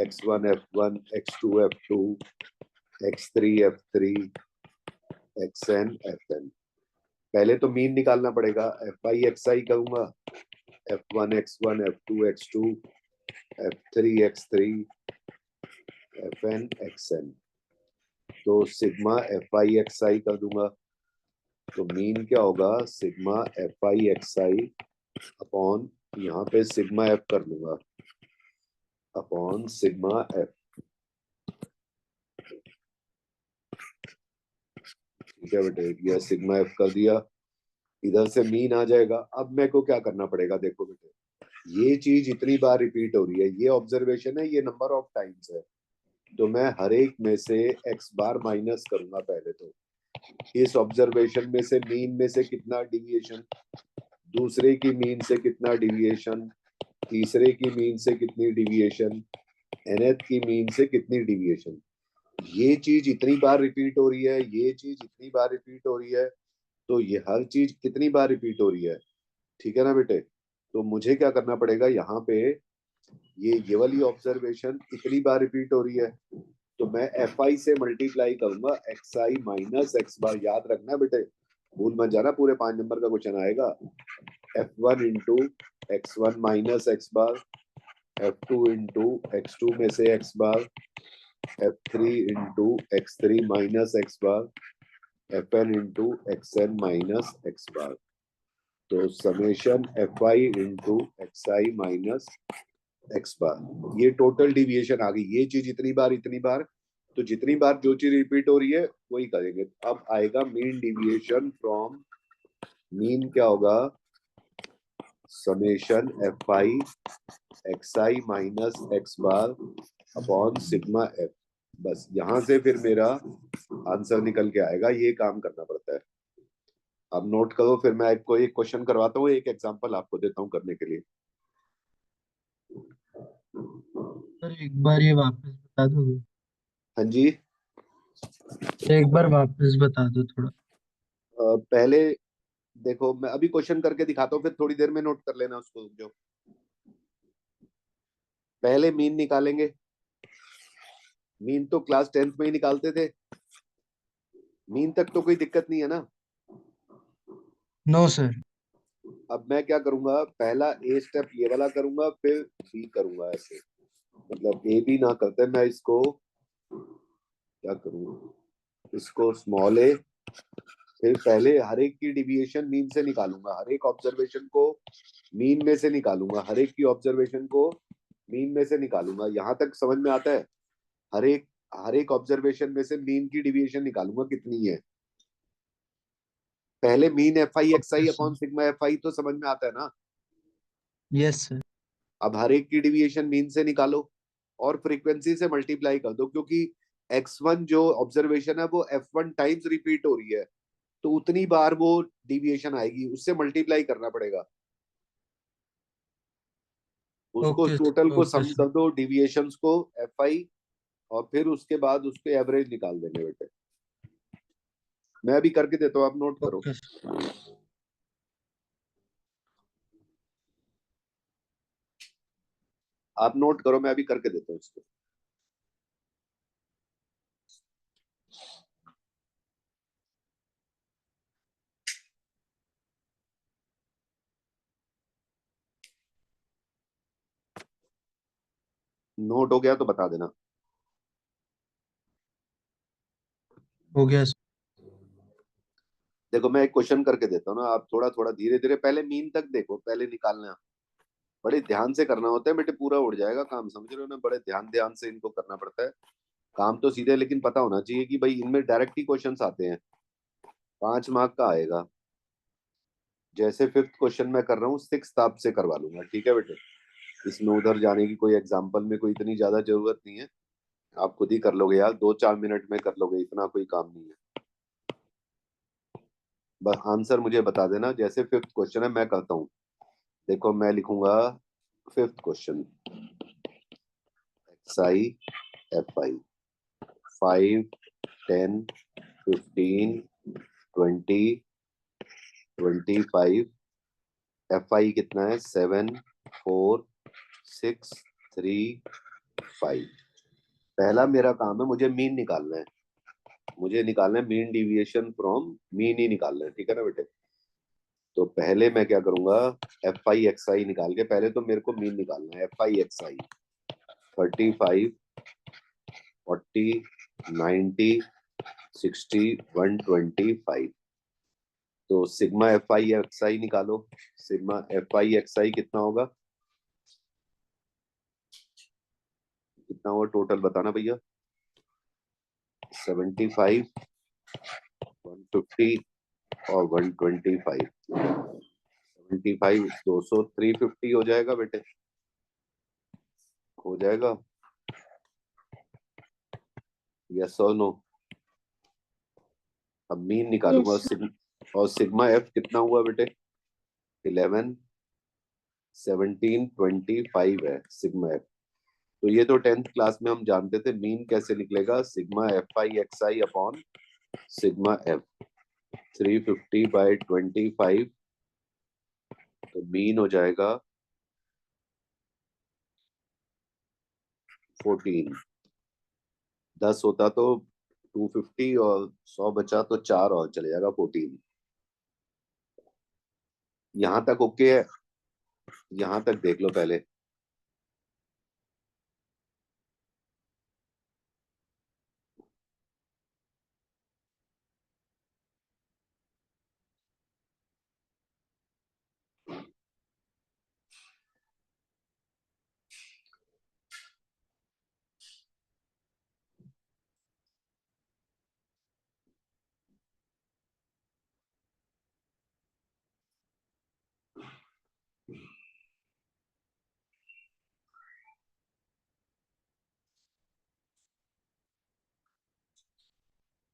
Speaker 1: x1 f1 x2 f2 x3 f3 xn fn। पहले तो मीन निकालना पड़ेगा। fi xi करूंगा, f1 x1 f2 x2 f3 x3 fn xn। तो सिग्मा fi xi कर दूंगा, तो मीन क्या होगा? सिग्मा fi xi अपॉन, यहाँ पे सिग्मा एफ कर लूंगा, अपॉन सिग्मा एफ। ठीक है बेटे, यह सिग्मा एफ कर दिया। इधर से मीन आ जाएगा। अब मेरे को क्या करना पड़ेगा? देखो बेटे, ये चीज इतनी बार रिपीट हो रही है, ये ऑब्जर्वेशन है, ये नंबर ऑफ टाइम्स है, तो मैं हर एक में से x बार माइनस करूंगा पहले। तो इस ऑब्जर्वेशन में से मीन में से कितना डिविएशन, दूसरे की मीन से कितना डिविएशन, तीसरे की मीन से कितनी डिविएशन, nth की मीन से कितनी डिविएशन। ये चीज इतनी बार रिपीट हो रही है, ये चीज इतनी बार रिपीट हो रही है, तो ये हर चीज कितनी बार रिपीट हो रही है, ठीक है ना बेटे। तो मुझे क्या करना पड़ेगा यहाँ पे, ये वाली ऑब्जर्वेशन इतनी बार रिपीट हो रही है, तो मैं fi से मल्टीप्लाई करूंगा xi माइनस x बार। याद रखना बेटे, भूल मत जाना, पूरे 5 नंबर का क्वेश्चन आएगा। f1 into x1 minus x बार, f2 इंटू x2 में से x बार, f3 into x3 minus x बार, fn into xn minus x बार। तो summation fi into xi minus x बार, ये टोटल डिविएशन आ गई। ये चीज इतनी बार, तो जितनी बार जो चीज रिपीट हो रही है वही करेंगे। अब आएगा मीन डिविएशन फ्रॉम, मीन क्या होगा, summation fi xi minus x बार अपॉन सिग्मा f। बस यहां से फिर मेरा आंसर निकल के आएगा, ये काम करना पड़ता है। अब नोट करो, फिर मैं आपको एक क्वेश्चन करवाता हूँ, एक एग्जांपल आपको देता हूँ करने के लिए।
Speaker 6: सर एक बार ये वापस बता दोगे?
Speaker 1: हाँ जी,
Speaker 6: एक बार वापस बता दो थोड़ा।
Speaker 1: पहले देखो, मैं अभी क्वेश्चन करके दिखाता हूँ, फिर थोड़ी देर में नोट कर लेना उसको। जो पहले मीन निकालेंगे, मीन तो क्लास 10th में ही निकालते थे, मीन तक तो कोई दिक्कत नहीं है ना।
Speaker 6: No sir.
Speaker 1: अब मैं क्या करूंगा, पहला ए स्टेप ये वाला करूंगा, फिर बी करूंगा, ऐसे मतलब ए बी ना करते, मैं इसको क्या करूंगा, इसको स्मॉल ए, फिर पहले हर एक की डिविएशन मीन से निकालूंगा, हर एक ऑब्जर्वेशन को मीन में से निकालूंगा, हर एक की ऑब्जर्वेशन को मीन में से निकालूंगा। यहां तक समझ में आता है? हर एक ऑब्जर्वेशन में से मीन की डिविएशन निकालूंगा कितनी है। पहले mean fi xi upon sigma fi, तो समझ में आता है ना।
Speaker 6: Yes sir.
Speaker 1: अब हर एक की डिविएशन मीन से निकालो और फ्रीक्वेंसी से मल्टीप्लाई कर दो, क्योंकि x1 जो ऑब्जर्वेशन है वो f1 टाइम्स रिपीट हो रही है, तो उतनी बार वो डिविएशन आएगी, उससे मल्टीप्लाई करना पड़ेगा। उसको
Speaker 6: ओके
Speaker 1: टोटल को
Speaker 6: ओके
Speaker 1: सम
Speaker 6: सर।
Speaker 1: कर दो डिविएशंस को fi, और फिर उसके बाद उसके एवरेज निकाल देंगे बेटे। मैं अभी करके देता हूँ, आप नोट करो।
Speaker 6: Okay sir.
Speaker 1: आप नोट करो, मैं अभी करके देता हूँ इसको। नोट हो गया तो बता देना।
Speaker 6: हो गया सर।
Speaker 1: देखो मैं एक क्वेश्चन करके देता हूँ ना, आप थोड़ा थोड़ा धीरे धीरे, पहले मीन तक देखो, पहले निकालना। बड़े ध्यान से करना होता है बेटे, पूरा उड़ जाएगा काम, समझ रहे हो ना, बड़े ध्यान ध्यान से इनको करना पड़ता है। काम तो सीधे, लेकिन पता होना चाहिए कि भाई इनमें डायरेक्ट ही क्वेश्चन आते हैं, 5 मार्क का आएगा। जैसे 5th क्वेश्चन मैं कर रहा हूँ, 6th आपसे करवा लूंगा, ठीक है बेटे। इसमें उधर जाने की कोई एग्जाम्पल में कोई इतनी ज्यादा जरूरत नहीं है, आप खुद ही कर लोगे यार, 2-4 मिनट में कर लोगे, इतना कोई काम नहीं है। बस आंसर मुझे बता देना। जैसे 5th क्वेश्चन है, मैं करता हूँ। देखो मैं लिखूंगा 5th question, xi fi 5 10 15 20 25, fi कितना है, 7 4 6 3 5। पहला मेरा काम है, मुझे मीन निकालना है, मुझे निकालना है mean deviation from mean he निकालना है, ठीक है ना बेटे। तो पहले मैं क्या करूंगा, fi xi निकाल के, पहले तो मेरे को मीन निकालना है। fi xi 35 40 90 60 125। तो सिग्मा fi xi निकालो। सिग्मा fi xi कितना होगा, कितना होगा टोटल बताना भैया। 75 150 और 125। 25 200 350 हो जाएगा बेटे, हो जाएगा? यस और नो? अब मीन निकालूंगा।
Speaker 5: यस
Speaker 1: और सिग्मा एफ कितना हुआ बेटे? 11 17 25 है सिग्मा एफ। तो ये तो 10th क्लास में हम जानते थे मीन कैसे निकलेगा, sigma f i x I upon sigma F. 350 by 25, तो मीन हो जाएगा 14। 10 होता तो 250 और 100 बचा तो 4 और चले जाएगा 14। यहां तक ओके है? यहां तक देख लो पहले।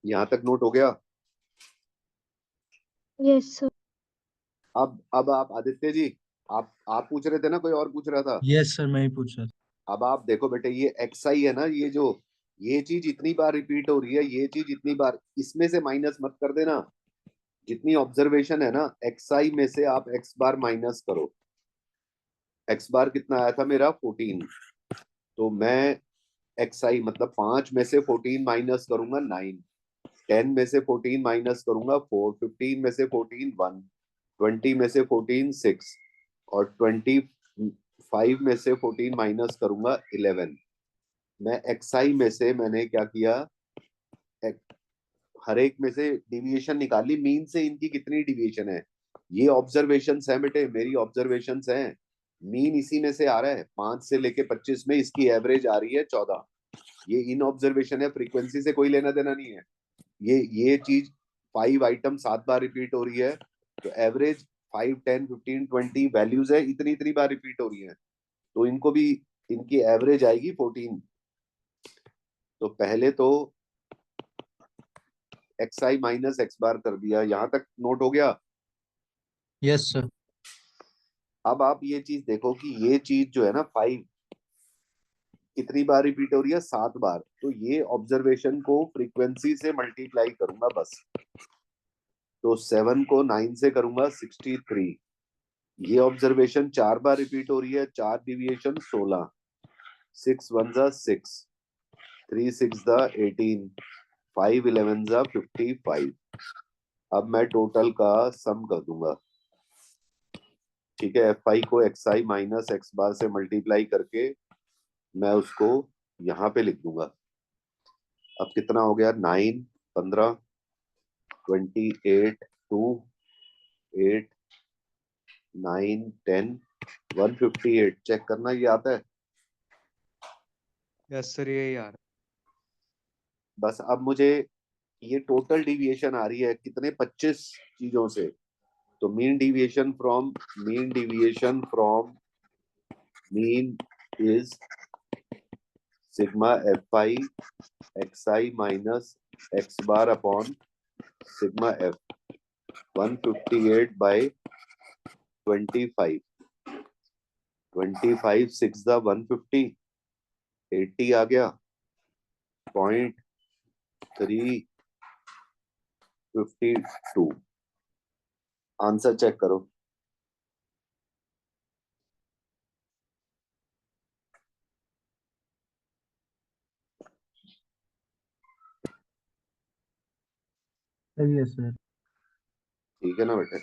Speaker 1: यहां तक नोट हो गया?
Speaker 5: Yes sir.
Speaker 1: अब आप आदित्य जी, आप पूछ रहे थे ना, कोई और पूछ रहा था?
Speaker 6: यस सर, मैं ही पूछ रहा था।
Speaker 1: अब आप देखो बेटे, ये एक्स आई है ना, ये जो ये चीज इतनी बार रिपीट हो रही है, ये चीज इतनी बार, इसमें से माइनस मत कर देना। जितनी ऑब्जर्वेशन है ना, एक्स आई में से आप एक्स बार माइनस करो। एक्स बार कितना आया था मेरा? 14। तो मैं एक्स आई मतलब 5 में से 14 माइनस करूंगा 9, 10 में से 14 माइनस करूंगा 4, 15 में से 14 1, 20 में से 14 6, और 25 में से 14 माइनस करूंगा 11। मैं एक्सआई में से मैंने क्या किया, हर एक में से डिविएशन निकाली, मीन से इनकी कितनी डिविएशन है। ये ऑब्जर्वेशंस हैं बेटे, मेरी ऑब्जर्वेशंस हैं। मीन इसी में से आ रहा है, 5 से लेके 25 में इसकी एवरेज आ रही है 14। ये इन ऑब्जर्वेशन है, फ्रीक्वेंसी से कोई लेना देना नहीं है। ये चीज 5 आइटम 7 बार रिपीट हो रही है, तो एवरेज 5 10 15 20 वैल्यूज है, इतनी इतनी बार रिपीट हो रही है, तो इनको भी इनकी एवरेज आएगी 14। तो पहले तो एक्स आई माइनस एक्स बार कर दिया, यहां तक नोट हो गया?
Speaker 6: Yes sir.
Speaker 1: अब आप ये चीज देखो कि ये चीज जो है ना 5 कितनी बार रिपीट हो रही है? 7 बार। तो ये ऑब्जर्वेशन को फ्रीक्वेंसी से मल्टीप्लाई करूंगा बस। तो 7 को 9 से करूंगा 63। ये ऑब्जर्वेशन 4 बार रिपीट हो रही है, 4 डिविएशन 16, 6 1 जा 6, 3 6 जा 18, 5 11 जा 55। अब मैं टोटल का सम कर दूंगा। ठीक है, एफ आई को एक्स आई माइनस एक्स बार से मल्टीप्लाई करके मैं उसको यहाँ पे लिख दूंगा। अब कितना हो गया? 9 15 28 2 8 9 10 158। चेक करना, ये आता है?
Speaker 3: यस सर, यही आ रहा
Speaker 1: बस अब मुझे ये टोटल डिविएशन आ रही है कितने? 25 चीजों से। तो mean deviation from mean is sigma f i x i minus x bar upon sigma F 158 by 25। 25 6 the 150, 80 आ गया। 0.352। आंसर चेक करो।
Speaker 6: सही है सर।
Speaker 1: ठीक है ना बेटे?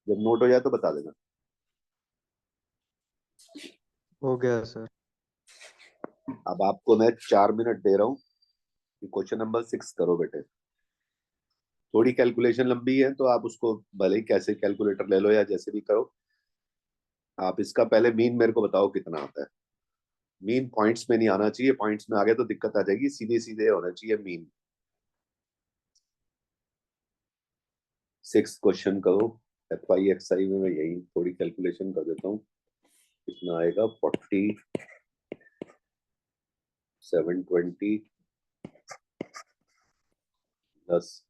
Speaker 1: जब नोट हो जाए तो बता देना।
Speaker 3: हो गया सर।
Speaker 1: अब आपको मैं 4 मिनट दे रहा हूँ कि क्वेश्चन नंबर 6 करो बेटे। थोड़ी कैलकुलेशन लंबी है तो आप उसको भले ही कैसे कैलकुलेटर ले लो या जैसे भी करो। आप इसका पहले मीन मेरे को बताओ कितना आता है। मीन पॉइंट्स में नहीं आना चाहिए, पॉइंट्स में आगे तो दिक्कत आ जाएगी, सीधे सीधे होना चाहिए मीन। 6 क्वेश्चन करो। FI XI में मैं यही थोड़ी कैलकुलेशन कर देता हूँ। कितना आएगा 40 720 प्लस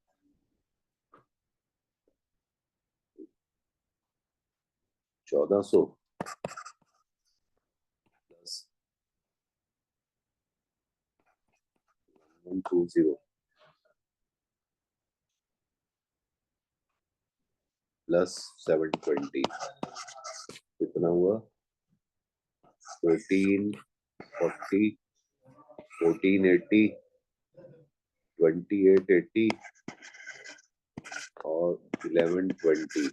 Speaker 1: 1400 प्लस 120 प्लस 720 कितना हुआ 1440 1480 2880 और 1120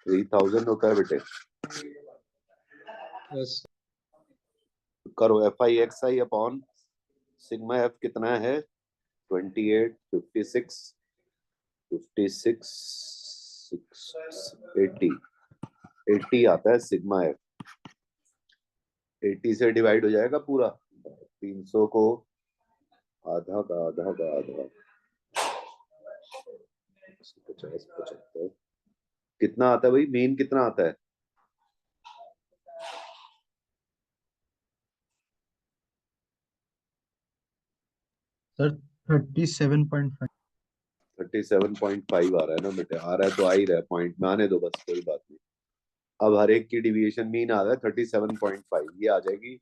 Speaker 1: 3000 होता है बेटे।
Speaker 3: यस
Speaker 1: करो FI XI upon sigma F कितना है 28 56 56 80 80 आता है सिग्मा एफ। 80 से डिवाइड हो जाएगा पूरा 300 को आधा का आधा का आधा 50 75 कितना आता है भाई मीन कितना आता है
Speaker 6: सर 37.5।
Speaker 1: 37.5 आ रहा है ना बेटे। आ रहा है तो आ ही रहा है, पॉइंट में आने दो बस, कोई बात नहीं। अब हर एक की डिविएशन मीन आ रहा है 37.5, ये आ जाएगी।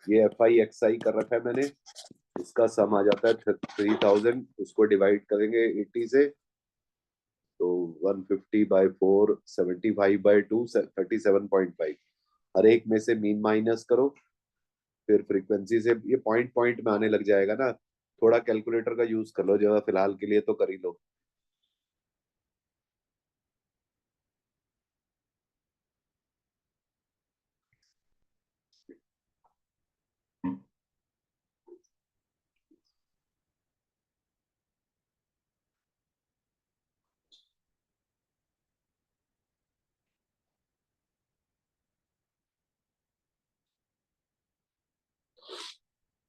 Speaker 1: ये FI XI कर रखा है मैंने, इसका सम आ जाता है 3000, उसको डिवाइड करेंगे 80 से तो 150/4 75/2 37.5। हर एक में से मीन माइनस करो, फिर फ्रीक्वेंसी से ये पॉइंट पॉइंट में आने लग जाएगा ना। थोड़ा कैलकुलेटर का यूज कर लो जरा, फिलहाल के लिए तो कर ही लो।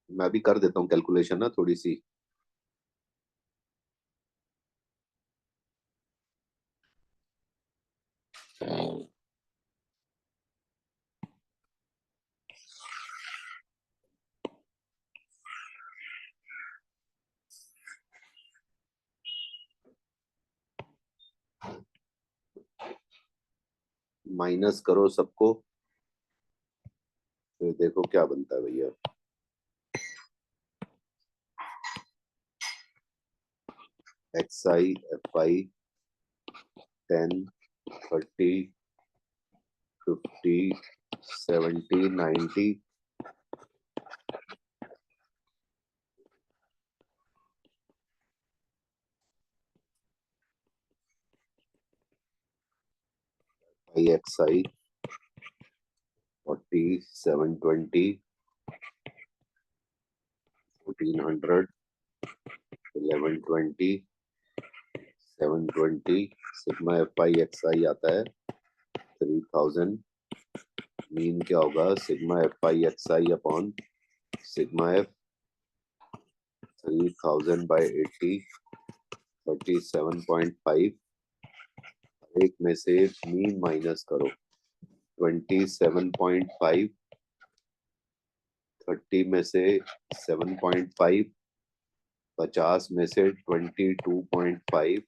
Speaker 1: मैं भी कर देता हूँ कैलकुलेशन ना थोड़ी सी। माइनस करो सबको, फिर देखो क्या बनता है भैया। XI FI 10 30 50 70 90 IXI 40 720 1400 1120 720 sigma FI XI आता है 3000। मीन क्या होगा sigma FI XI upon sigma F 3000/80 37.5। एक में से मीन माइनस करो 27.5, 30 में से 7.5, 50 में से 22.5,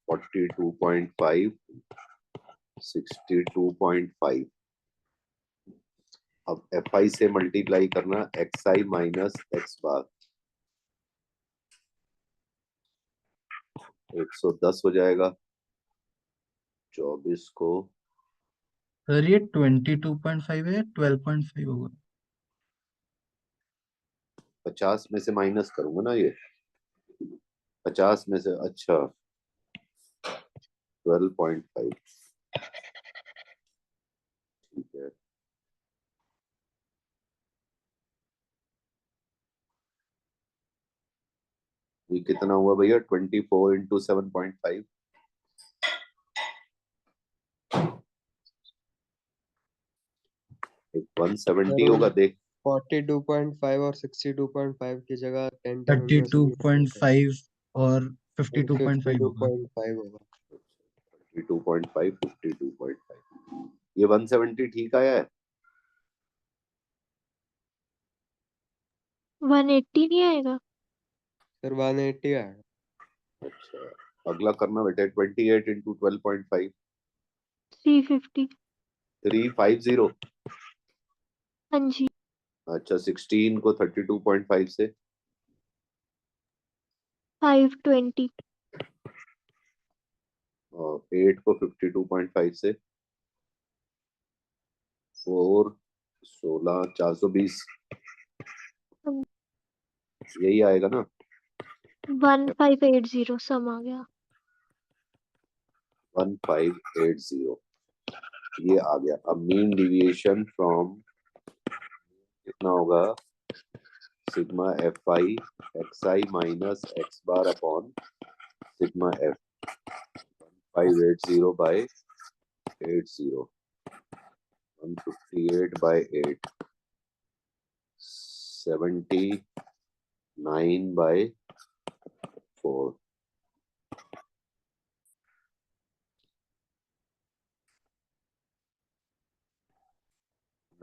Speaker 1: 42.5, 62.5। अब FI से मल्टीप्लाई करना XI माइनस X बार 110 हो जाएगा। 24 को
Speaker 6: सर ये 22.5 है, 12.5 होगा।
Speaker 1: 50 में से माइनस करूंगा ना ये 50 में से, अच्छा 12.5, ठीक है। ये कितना हुआ भैया? 24 इंटू 7.5, 170 होगा देख।
Speaker 3: 42.5 और 62.5 की जगह 10 10 उनमें
Speaker 6: 32.5 और 52.5 होगा।
Speaker 3: 52.5 होगा।
Speaker 1: 52.5, 52.5, ये 170 ठीक आया है।
Speaker 5: 180 नहीं आएगा?
Speaker 3: सर 180 आएगा।
Speaker 1: अच्छा, अगला करना बेटे। 28 इंटू 12.5,
Speaker 5: 350।
Speaker 1: 350।
Speaker 5: हाँ जी।
Speaker 1: अच्छा, 16 को 32.5 से,
Speaker 5: 520।
Speaker 1: और 8 को 52.5 से, 4 16 420, यही आएगा ना?
Speaker 5: 1580 सम आ गया।
Speaker 1: 1580, ये आ गया। अब मीन डिविएशन फ्रॉम कितना होगा? Sigma f i x i minus x bar upon sigma f, 580 by 80, 158 by 8, 79 by 4,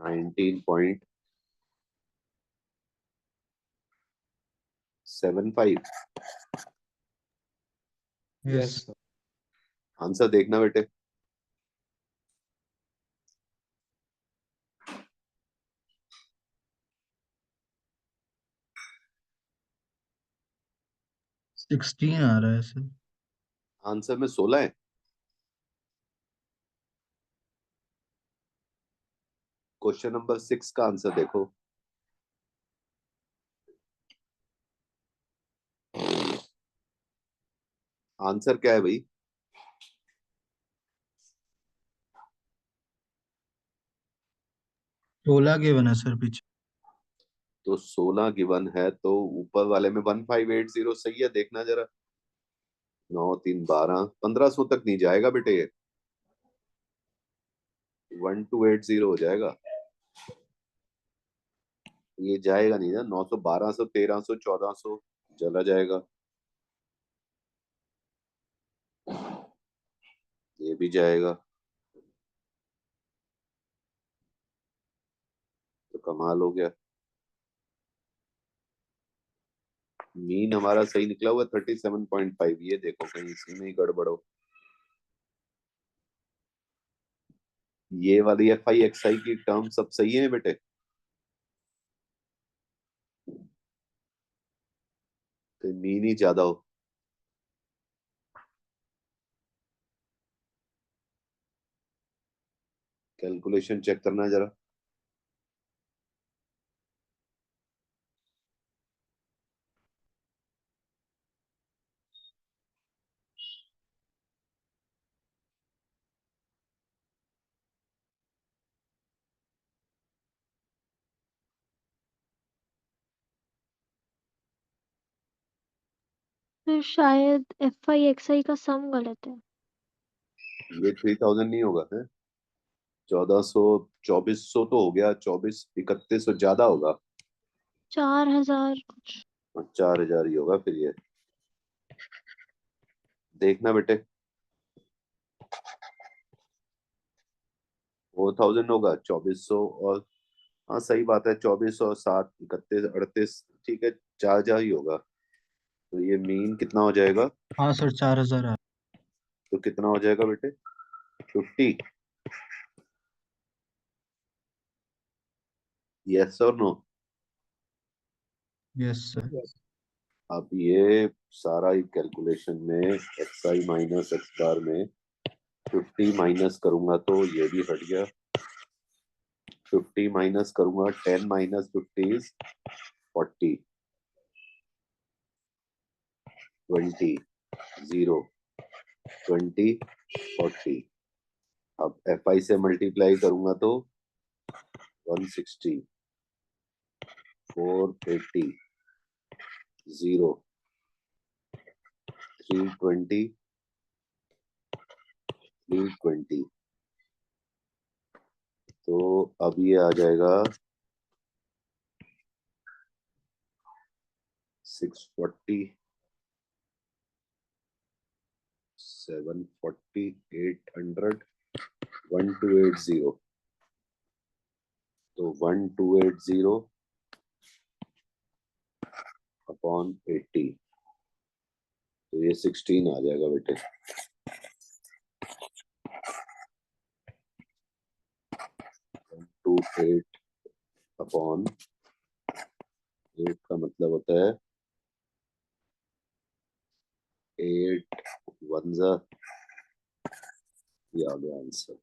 Speaker 1: 19.75।
Speaker 3: Yes
Speaker 6: yes.
Speaker 3: Sir.
Speaker 1: Answer देखना बेटे।
Speaker 6: सिक्सटीन आ रहा है सर।
Speaker 1: आंसर में 16 है। क्वेश्चन नंबर 6 का आंसर देखो। आंसर क्या है भाई?
Speaker 6: 16 के बना सर पीछे।
Speaker 1: तो 16 गिवन है, तो ऊपर वाले में 1580 सही है, देखना जरा। 9 3 12, 1500 तक नहीं जाएगा बेटे, ये 1280 हो जाएगा। ये जाएगा नहीं ना, 900 1200 1300 1400 चला जाएगा, ये भी जाएगा, तो कमाल हो गया। मीन हमारा सही निकला हुआ 37.5, ये देखो कहीं इसी में ही गड़बड़ हो। ये वाली एफ आई एक्स आई की टर्म सब सही है बेटे? तो मीन ही ज्यादा हो। कैलकुलेशन चेक करना जरा।
Speaker 5: फिर शायद FI XI का सम गलत है।
Speaker 1: ये 3000 नहीं होगा है? 1400 2400 तो हो गया, 24 3100 ज्यादा होगा।
Speaker 5: 4000 कुछ।
Speaker 1: 4000 ही होगा फिर ये, देखना बेटे। 4000 होगा 2400 और, हाँ सही बात है, 2400 और 7 31 38, ठीक है, 4000 ही होगा। तो ये मीन कितना हो जाएगा?
Speaker 6: हाँ सर 4000 आ।
Speaker 1: तो कितना हो जाएगा बेटे? 50। यस और नो?
Speaker 6: Yes sir.
Speaker 1: अब ये सारा कैलकुलेशन में एक्स आई माइनस एक्स बार में 50 माइनस करूंगा तो ये भी हट गया। 50 माइनस करूंगा, 10 माइनस 50 इज 40। 20, 0, 20, 40। अब FI से मल्टीप्लाई करूंगा तो 160, 480, 0, 320, 320। तो अब ये आ जाएगा 640, 740, 800, 1280। तो 1280 अपॉन 80, तो ये 16 आ जाएगा बेटे। 128 अपॉन 8 का मतलब होता है 8 1 ये आ गया आंसर।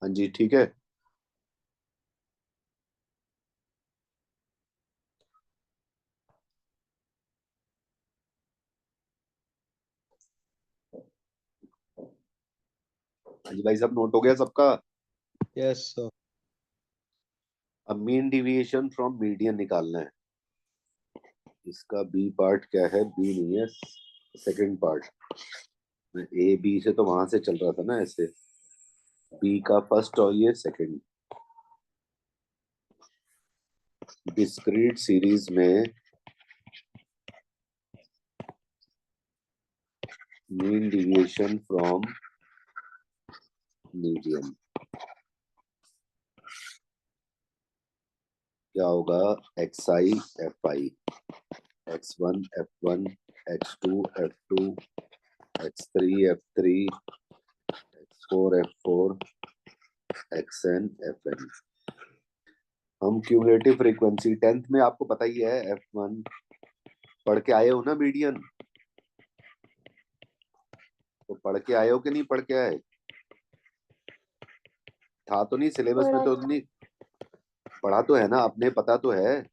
Speaker 1: हाँ जी ठीक है। हाँ जी भाई साहब, नोट हो गया सबका।
Speaker 3: Yes sir.
Speaker 1: अब मीन डिविएशन फ्रॉम मीडियन निकालना है। इसका बी पार्ट क्या है? बी नहीं है, सेकंड पार्ट। ए बी से तो वहां से चल रहा था ना ऐसे, बी का फर्स्ट और ये सेकंड। डिस्क्रीट सीरीज में मीन डिविएशन फ्रॉम मीडियन क्या होगा? xi fi, x1 f1, x2 f2, x3 f3, x4 f4, xn fn। हम क्यूमुलेटिव फ्रीक्वेंसी 10th में आपको पता ही है, f1 पढ़ के आए हो ना मीडियन? तो पढ़ के आए हो कि नहीं पढ़ के आए? था तो नहीं सिलेबस में?
Speaker 5: पढ़ा
Speaker 1: तो
Speaker 5: था।
Speaker 1: नहीं पढ़ा तो है ना आपने, पता तो है।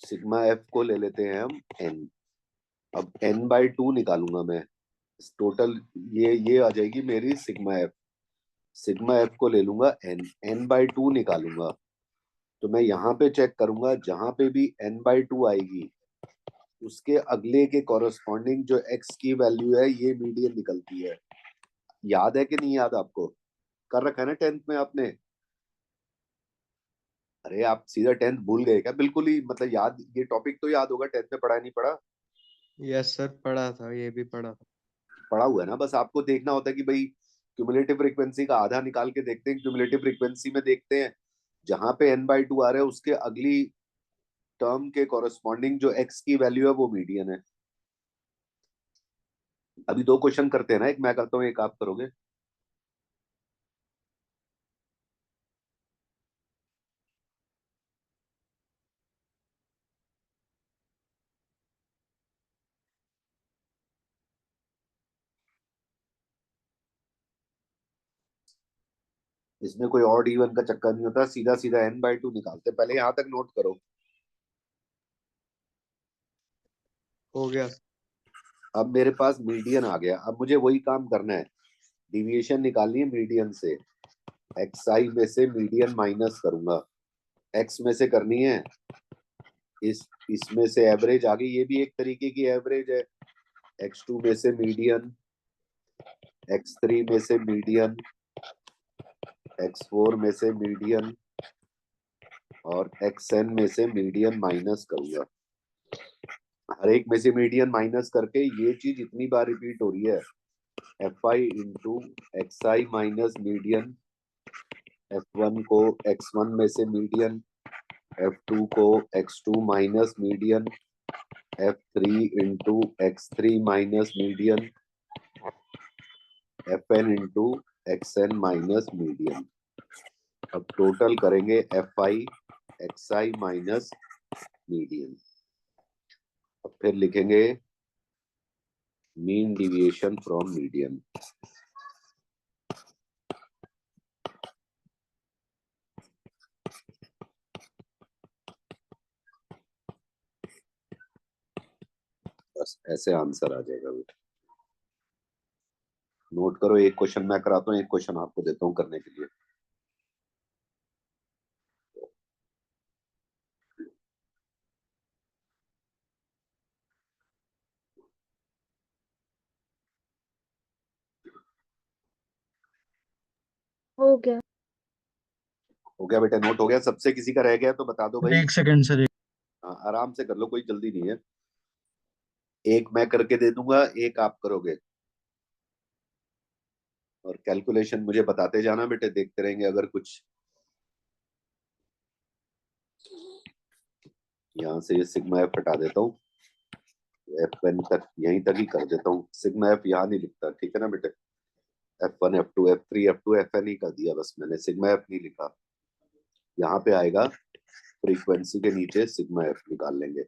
Speaker 1: सिग्मा एफ को ले लेते हैं हम एन। अब n/2 निकालूंगा मैं टोटल। ये आ जाएगी मेरी सिग्मा एफ। सिग्मा एफ को ले लूंगा n/2 निकालूंगा। तो मैं यहाँ पे चेक करूंगा, जहां पे भी n/2 आएगी उसके अगले के कॉरस्पॉन्डिंग जो x की वैल्यू है ये मीडियन निकलती है। याद है कि नहीं याद आपको? कर रखा है ना 10th में आपने? अरे आप सीधा 10th भूल गए क्या? बिल्कुल ही मतलब याद, ये टॉपिक तो याद होगा, 10th में पढ़ा नहीं पढ़ा?
Speaker 3: यस सर, पढ़ा था, ये भी पढ़ा था।
Speaker 1: पढ़ा हुआ है ना, बस आपको देखना होता है कि भाई क्यूमुलेटिव फ्रीक्वेंसी का आधा निकाल के देखते हैं, क्यूमुलेटिव फ्रीक्वेंसी में देखते हैं जहां पे n/2 आ रहा है उसके अगली टर्म के कॉरस्पॉन्डिंग जो x की वैल्यू है वो मीडियन है। अभी 2 क्वेश्चन करते हैं ना, एक मैं करता हूँ एक आप करोगे। इसमें कोई ऑड इवन का चक्कर नहीं होता, सीधा सीधा n/2 निकालते हैं। पहले यहाँ तक नोट करो।
Speaker 3: हो गया।
Speaker 1: अब मेरे पास मीडियन आ गया, अब मुझे वही काम करना है, डिविएशन निकालनी है मीडियन से। xi में से मीडियन माइनस करूंगा, x में से करनी है, इसमें से एवरेज आ गई, ये भी एक तरीके की एवरेज है। x2 में से मीडियन, x3 में से मीडियन, x4 में से मीडियन और xn में से मीडियन माइनस करूंगा। हर एक में से मीडियन माइनस करके ये चीज इतनी बार रिपीट हो रही है, fi into xi minus median, f1 को x1 में से मीडियन, f2 को x2 minus median, f3 into x3 minus median, fn into xn minus median. अब टोटल करेंगे fi xi माइनस मीडियन। अब फिर लिखेंगे मीन डिविएशन फ्रॉम मीडियन। बस ऐसे आंसर आ जाएगा बेटा। नोट करो, एक क्वेश्चन मैं कराता हूँ, एक क्वेश्चन आपको देता हूँ करने के लिए।
Speaker 5: हो गया।
Speaker 1: हो गया बेटा, नोट हो गया सबसे? किसी का रह गया तो बता दो भाई।
Speaker 6: एक सेकंड सर।
Speaker 1: हाँ, आराम से कर लो, कोई जल्दी नहीं है। एक मैं करके दे दूंगा, एक आप करोगे, और कैलकुलेशन मुझे बताते जाना बेटे, देखते रहेंगे। अगर कुछ यहाँ से ये सिग्मा एफ हटा देता हूँ, एफ एन तक यहीं तक ही कर देता हूँ। सिग्मा एफ यहाँ नहीं लिखता, ठीक है ना बेटे? F1 F2 F3 F2 Fn ही कर दिया बस मैंने, सिग्मा एफ नहीं लिखा। यहाँ पे आएगा फ्रीक्वेंसी के नीचे सिग्मा एफ निकाल लेंगे।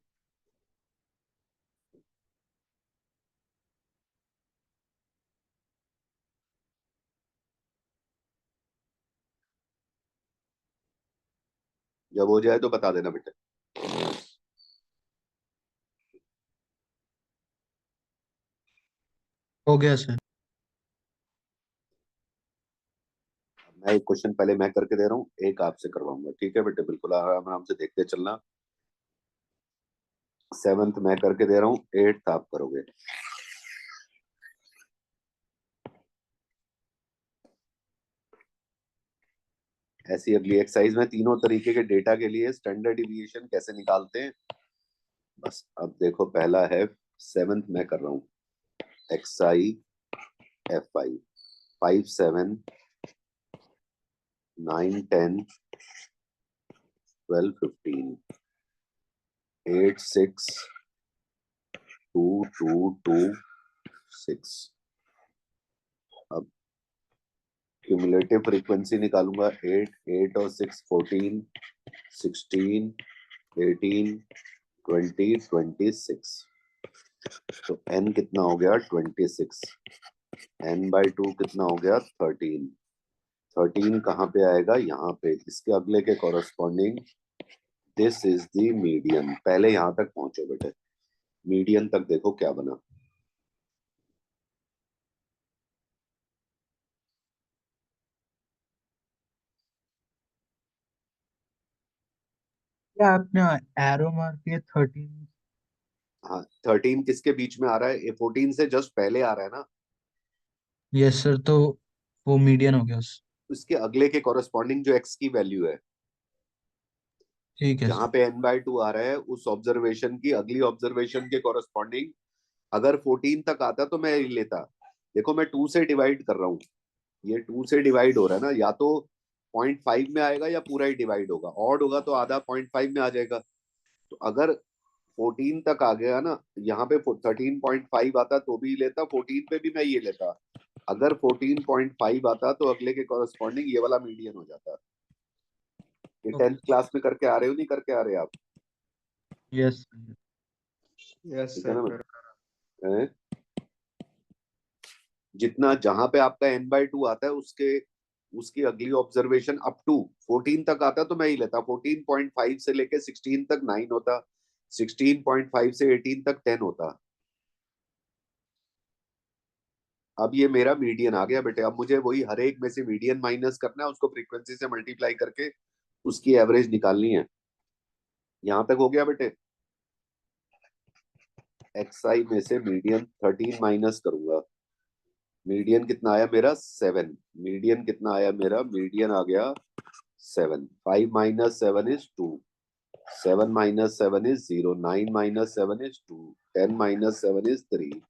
Speaker 1: जब हो जाए तो बता देना बेटे।
Speaker 6: हो गया सर।
Speaker 1: मैं एक क्वेश्चन पहले मैं करके दे रहा हूँ, एक आपसे करवाऊंगा, ठीक है बेटे? बिल्कुल आराम आराम से देखते चलना। 7th मैं करके दे रहा हूँ, 8th आप करोगे। ऐसी अगली एक्सरसाइज में तीनों तरीके के डेटा के लिए स्टैंडर्ड डिविएशन कैसे निकालते हैं, बस अब देखो। पहला है 7th मैं कर रहा हूँ, xi fi 5 7 9 10 12 15 8 6 2 2 2 6। अब क्यूमुलेटिव फ्रीक्वेंसी निकालूंगा। 8 8 और 6 14 16 18 20 26। तो n कितना हो गया? 26। n/2 कितना हो गया? 13। 13 कहाँ पे आएगा? यहाँ पे, इसके अगले के corresponding. This is the median. पहले यहाँ तक पहुंचो बेटे, मीडियन तक देखो क्या बना।
Speaker 6: क्या आपने एरो मार दिया 13?
Speaker 1: हाँ, 13 किसके बीच में आ रहा है? ये 14 से जस्ट पहले आ रहा है ना।
Speaker 6: यस सर, तो वो मीडियन हो गया उस।
Speaker 1: उसके अगले के कॉरस्पॉन्डिंग जो x की वैल्यू है,
Speaker 6: ठीक है
Speaker 1: जहां
Speaker 6: सर।
Speaker 1: पे n/2 आ रहा है, उस ऑब्जर्वेशन की अगली ऑब्जर्वेशन के कॉरस्पॉन्डिंग अगर 14 तक आता तो मैं ये लेता। देखो मैं 2 से डिवाइड कर रहा हूँ, ये 2 से डिवाइड हो रहा है ना, या तो 0.5 में आएगा या पूरा ही डिवाइड होगा। ऑड होगा तो आधा 0.5 में आ जाएगा। तो अगर 14 तक आ गया ना, यहाँ पे 13.5 आता तो भी लेता, 14 पे भी मैं ये लेता। अगर 14.5 आता तो अगले के कॉरस्पॉन्डिंग ये वाला मीडियन हो जाता। ये 10th क्लास में करके आ रहे हो, नहीं करके आ रहे आप?
Speaker 6: यस।
Speaker 3: यस
Speaker 1: ठीक है
Speaker 3: सर
Speaker 1: ना
Speaker 3: कर।
Speaker 1: हैं? जितना जहां पे आपका n/2 आता है, उसके उसकी अगली ऑब्जर्वेशन अप टू 14 तक आता तो मैं ही लेता। 14.5 से लेके 16 तक 9 होता, 16.5 से 18 तक 10 होता। अब ये मेरा मीडियन आ गया बेटे। अब मुझे वही हर एक में से मीडियन माइनस करना है, उसको फ्रीक्वेंसी से मल्टीप्लाई करके उसकी एवरेज निकालनी है। यहां तक हो गया बेटे? xi में से मीडियन 13 माइनस करूंगा। मीडियन कितना आया मेरा? 7। मीडियन कितना आया मेरा? मीडियन आ गया 7। 5 minus 7 is 2। 7 minus 7 is 0। 9 minus 7 is 2। 10 minus 7 is 3।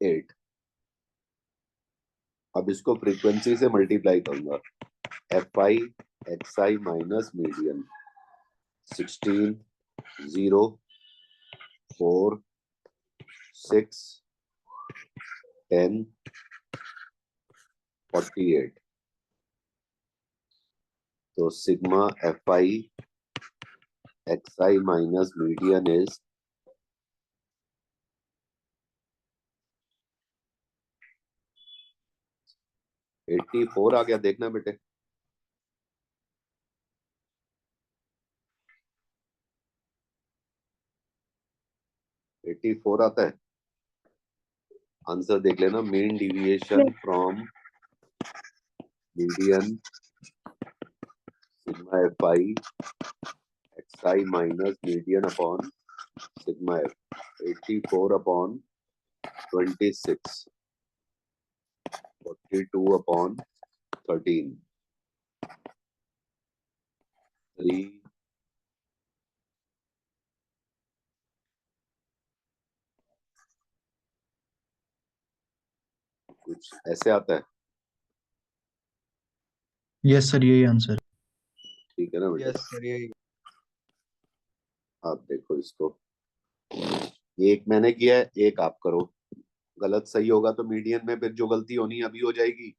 Speaker 1: 8। अब इसको फ्रीक्वेंसी से मल्टीप्लाई करूंगा। fi xi minus median 16 0 4 6 10 48। तो sigma f i x i minus median is 84 आ गया, देखना बेटे। 84 आता है। आंसर देख लेना, main deviation from median sigma f i x i minus median upon sigma F 84 upon 26 42 upon 13 3 कुछ ऐसे आता है।
Speaker 6: यस सर यही आंसर।
Speaker 1: ठीक है ना बेटे?
Speaker 3: यस सर यही।
Speaker 1: आप देखो इसको, एक मैंने किया है, एक आप करो। गलत सही होगा तो मीडियन में फिर जो गलती होनी है अभी हो जाएगी।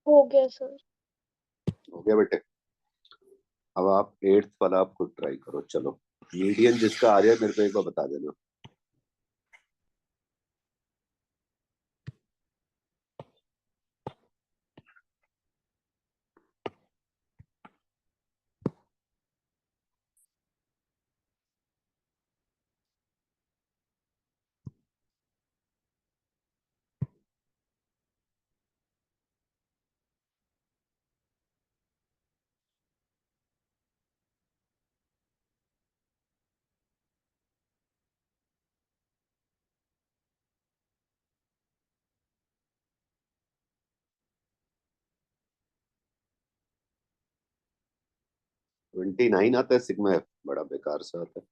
Speaker 5: हो गया सर।
Speaker 1: हो गया बेटे? अब आप 8th वाला आप खुद ट्राई करो। चलो, मीडियन जिसका आ रहा है मेरे को एक बार बता देना। ट्वेंटी नाइन आता है सिग्मा एफ, बड़ा बेकार सा आता है।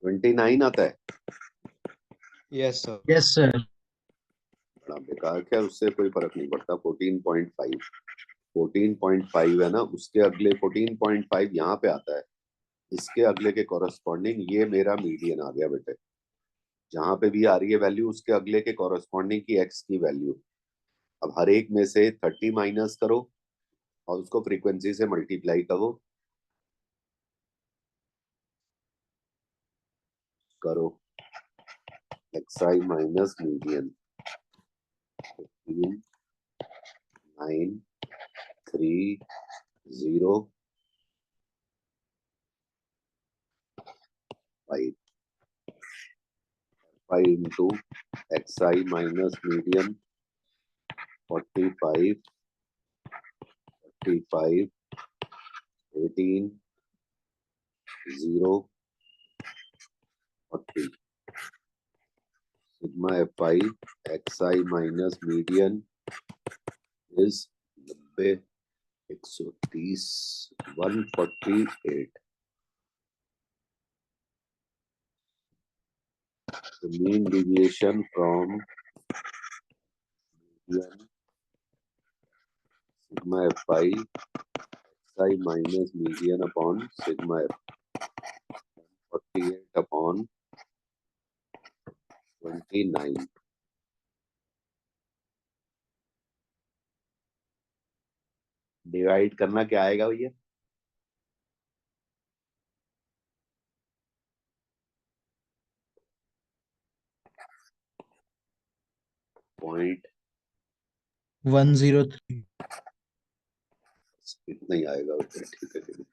Speaker 1: ट्वेंटी नाइन आता है,
Speaker 3: यस सर।
Speaker 6: Yes sir.
Speaker 1: बड़ा बेकार। क्या, उससे कोई फर्क नहीं पड़ता। 14.5 14.5 है ना, उसके अगले 14.5 यहाँ पे आता है, इसके अगले के कॉरेस्पॉन्डिंग ये मेरा मीडियन आ गया बेटे। जहां पे भी आ रही है वैल्यू, उसके अगले के कॉरेस्पॉन्डिंग की एक्स की वैल्यू। अब हर एक में से 30 माइनस करो और उसको फ्रीक्वेंसी से मल्टीप्लाई करो x i minus median 15 9 3 0 5 5 into x i minus median 45 45 18 0 40 sigma f i x i minus median is 90 130 148। The mean deviation from median sigma fi xi minus median upon sigma f 48 upon 29। Divide करना क्या आएगा भैया?
Speaker 6: 103
Speaker 1: इतना ही आएगा बेटे, ठीक है ठीक है।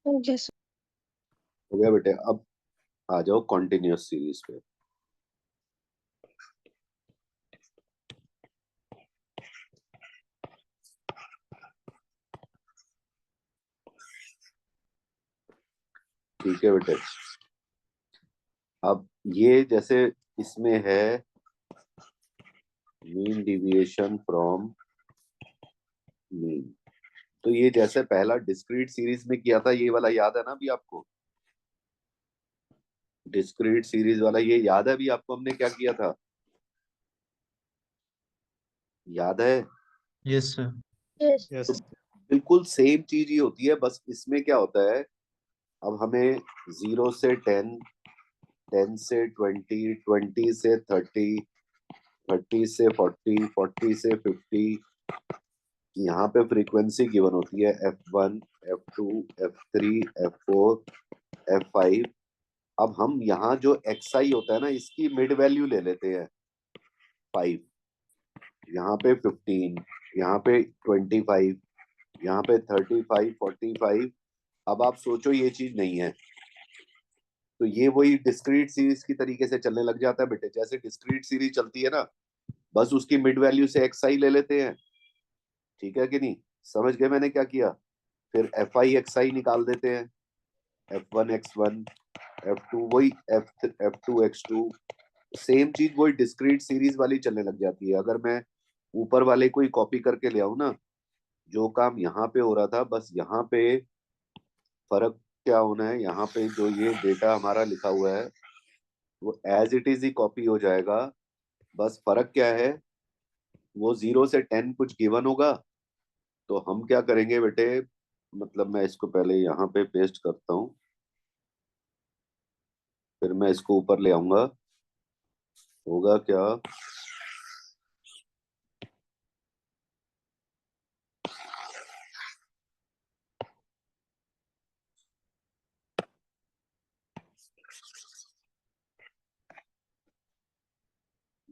Speaker 5: जैसे
Speaker 1: हो गया बेटे। अब आ जाओ कॉन्टिन्यूअस सीरीज पे। ठीक है बेटे। अब ये जैसे इसमें है मीन डिविएशन फ्रॉम मीन, तो ये जैसे पहला डिस्क्रीट सीरीज में किया था, ये वाला याद है ना अभी आपको? डिस्क्रीट सीरीज वाला ये याद है अभी आपको हमने क्या किया था? याद है?
Speaker 6: Yes sir.
Speaker 5: यस
Speaker 3: यस
Speaker 1: तो बिल्कुल सेम चीज ही होती है, बस इसमें क्या होता है, अब हमें 0 से 10, 10 से 20, 20 से 30, 30 से 40, 40 से 50, यहाँ पे फ्रीक्वेंसी गिवन होती है F1, F2, F3, F4, F5। अब हम यहाँ जो XI होता है ना, इसकी मिड वैल्यू ले लेते हैं 5, यहाँ पे 15, यहाँ पे 25, यहाँ पे 35, 45। अब आप सोचो ये चीज नहीं है, तो ये वही डिस्क्रीट सीरीज की तरीके से चलने लग जाता है बेटे। जैसे डिस्क्रीट सीरीज चलती है ना, बस उसकी मिड वैल्यू से XI ले लेते हैं, ठीक है कि नहीं? समझ गए मैंने क्या किया? फिर FI XI निकाल देते हैं, F1 X1, F2 वही F2 X2, सेम चीज वही डिस्क्रीट सीरीज वाली चलने लग जाती है। अगर मैं ऊपर वाले को ही कॉपी करके ले आऊं ना, जो काम यहाँ पे हो रहा था, बस यहाँ पे फर्क क्या होना है, यहाँ पे जो ये डेटा हमारा लिखा हुआ है वो एज इट इज ही कॉपी हो जाएगा। बस फर्क क्या है, वो 0 से 10 कुछ गिवन होगा, तो हम क्या करेंगे बेटे, मतलब मैं इसको पहले यहाँ पे पेस्ट करता हूँ, फिर मैं इसको ऊपर ले आऊंगा। होगा क्या,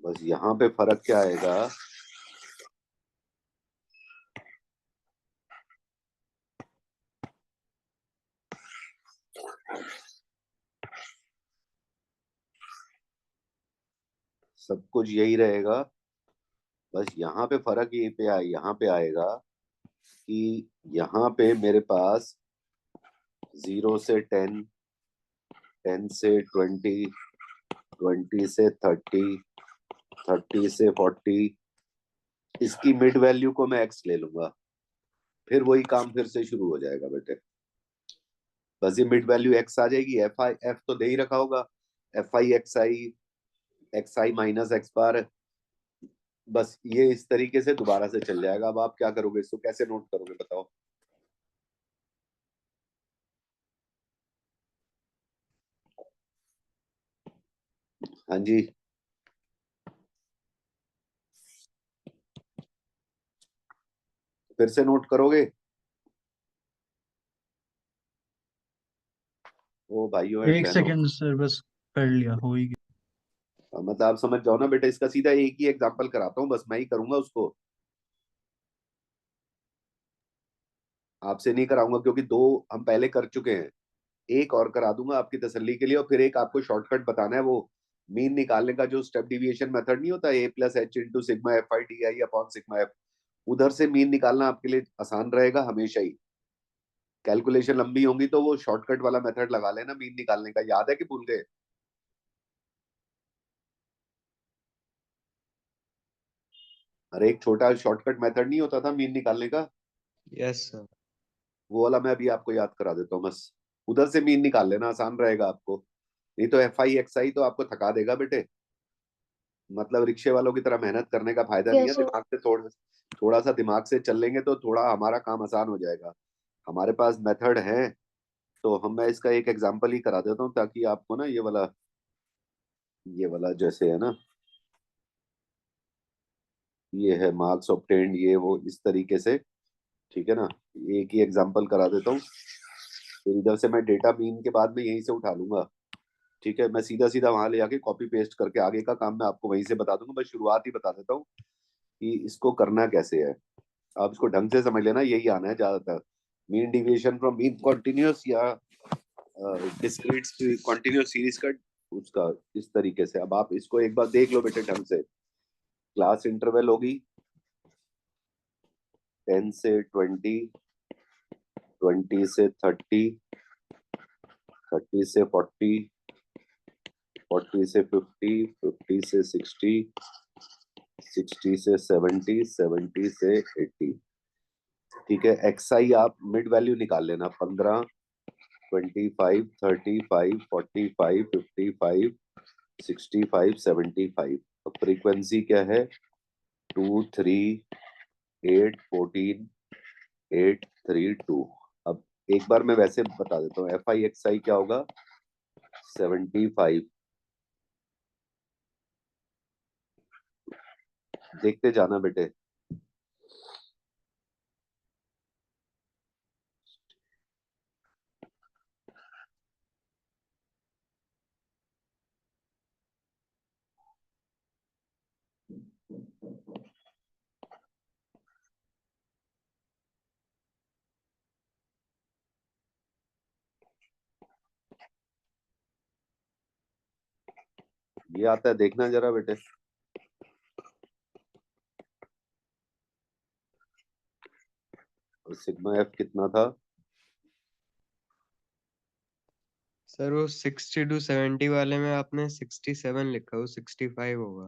Speaker 1: बस यहाँ पे फर्क क्या आएगा, सब कुछ यही रहेगा। बस यहाँ पे फर्क ये पे यहाँ पे आएगा कि यहाँ पे मेरे पास 0 से 10, 10 से 20, 20 से 30, 30 से 40, इसकी मिड वैल्यू को मैं X ले लूंगा, फिर वही काम फिर से शुरू हो जाएगा बेटे। बस ये मिड वैल्यू X आ जाएगी, F तो दे ही रखा होगा, FI XI, XI minus X बार, बस ये इस तरीके से दोबारा से चल जाएगा। अब आप क्या करोगे, इसको कैसे नोट करोगे बताओ? हाँ जी, फिर से नोट करोगे? ओ भाइयों एंड
Speaker 6: एक
Speaker 1: बहनों,
Speaker 6: सेकंड सर, बस कर लिया, हो ही गया।
Speaker 1: मतलब आप समझ जाओ ना बेटा, इसका सीधा एक ही एग्जांपल कराता हूँ, बस मैं ही करूंगा उसको, आपसे नहीं कराऊंगा, क्योंकि दो हम पहले कर चुके हैं। एक और करा दूंगा आपकी तसल्ली के लिए, और फिर एक आपको शॉर्टकट बताना है, वो मीन निकालने का जो स्टेप डिविएशन मेथड नहीं होता, a plus h into sigma f i d i upon sigma f, उधर से मीन निकालना आपके लिए आसान रहेगा हमेशा ही। कैलकुलेशन लंबी होंगी तो वो शॉर्टकट वाला मेथड लगा लेना मीन निकालने का, याद है कि भूल गए? अरे एक छोटा शॉर्टकट मेथड नहीं होता था मीन निकालने का,
Speaker 3: यस सर।
Speaker 1: वो वाला मैं अभी आपको याद करा देता हूँ बस। उधर से मीन निकाल लेना, आसान रहेगा आपको। नहीं तो एफ आई एक्स आई तो आपको थका देगा बेटे, मतलब रिक्शे वालों की तरह मेहनत करने का फायदा नहीं है।
Speaker 5: Yes sir.
Speaker 1: दिमाग से थोड़ा थोड़ा सा दिमाग से चल लेंगे तो थोड़ा हमारा काम आसान हो जाएगा। हमारे पास मेथड है, तो मैं इसका एक एग्जांपल ही करा देता हूँ ताकि आपको ना ये वाला जैसे है ना, ये है मार्क्स ऑब्टेन्ड, ये वो इस तरीके से, ठीक है ना। एक ही एग्जांपल करा देता हूँ, फिर इधर से मैं डेटा मीन के बाद में यहीं से उठा लूंगा। ठीक है, मैं सीधा सीधा वहां ले जाके कॉपी पेस्ट करके आगे का काम मैं आपको वहीं से बता दूंगा। बस शुरुआत ही बता देता हूँ कि इसको करना कैसे है। आप इसको ढंग से समझ लेना, यही आना है ज्यादातर, mean deviation from mean continuous या डिस्क्रीट कॉन्टिन्यूअस सीरीज का, उसका इस तरीके से। अब आप इसको एक बार देख लो बेटे ढंग से। क्लास इंटरवल होगी 10 से 20, 20 से 30, 30 से 40, 40 से 50, 50 से 60, 60 से 70, 70 से 80। ठीक है, एक्सआई आप मिड वैल्यू निकाल लेना, 15, 25, 35, 45, 55, 65, 75। अब फ्रीक्वेंसी क्या है? 2, 3, 8, 14, 8, 3, 2। अब एक बार मैं वैसे बता देता हूँ, एफ आई एक्स आई क्या होगा? 75। देखते जाना बेटे। ये आता है, देखना जरा बेटे। और सिग्मा एफ कितना था?
Speaker 3: सर वो 60 to 70 वाले में आपने 67 लिखा, वो 65 होगा।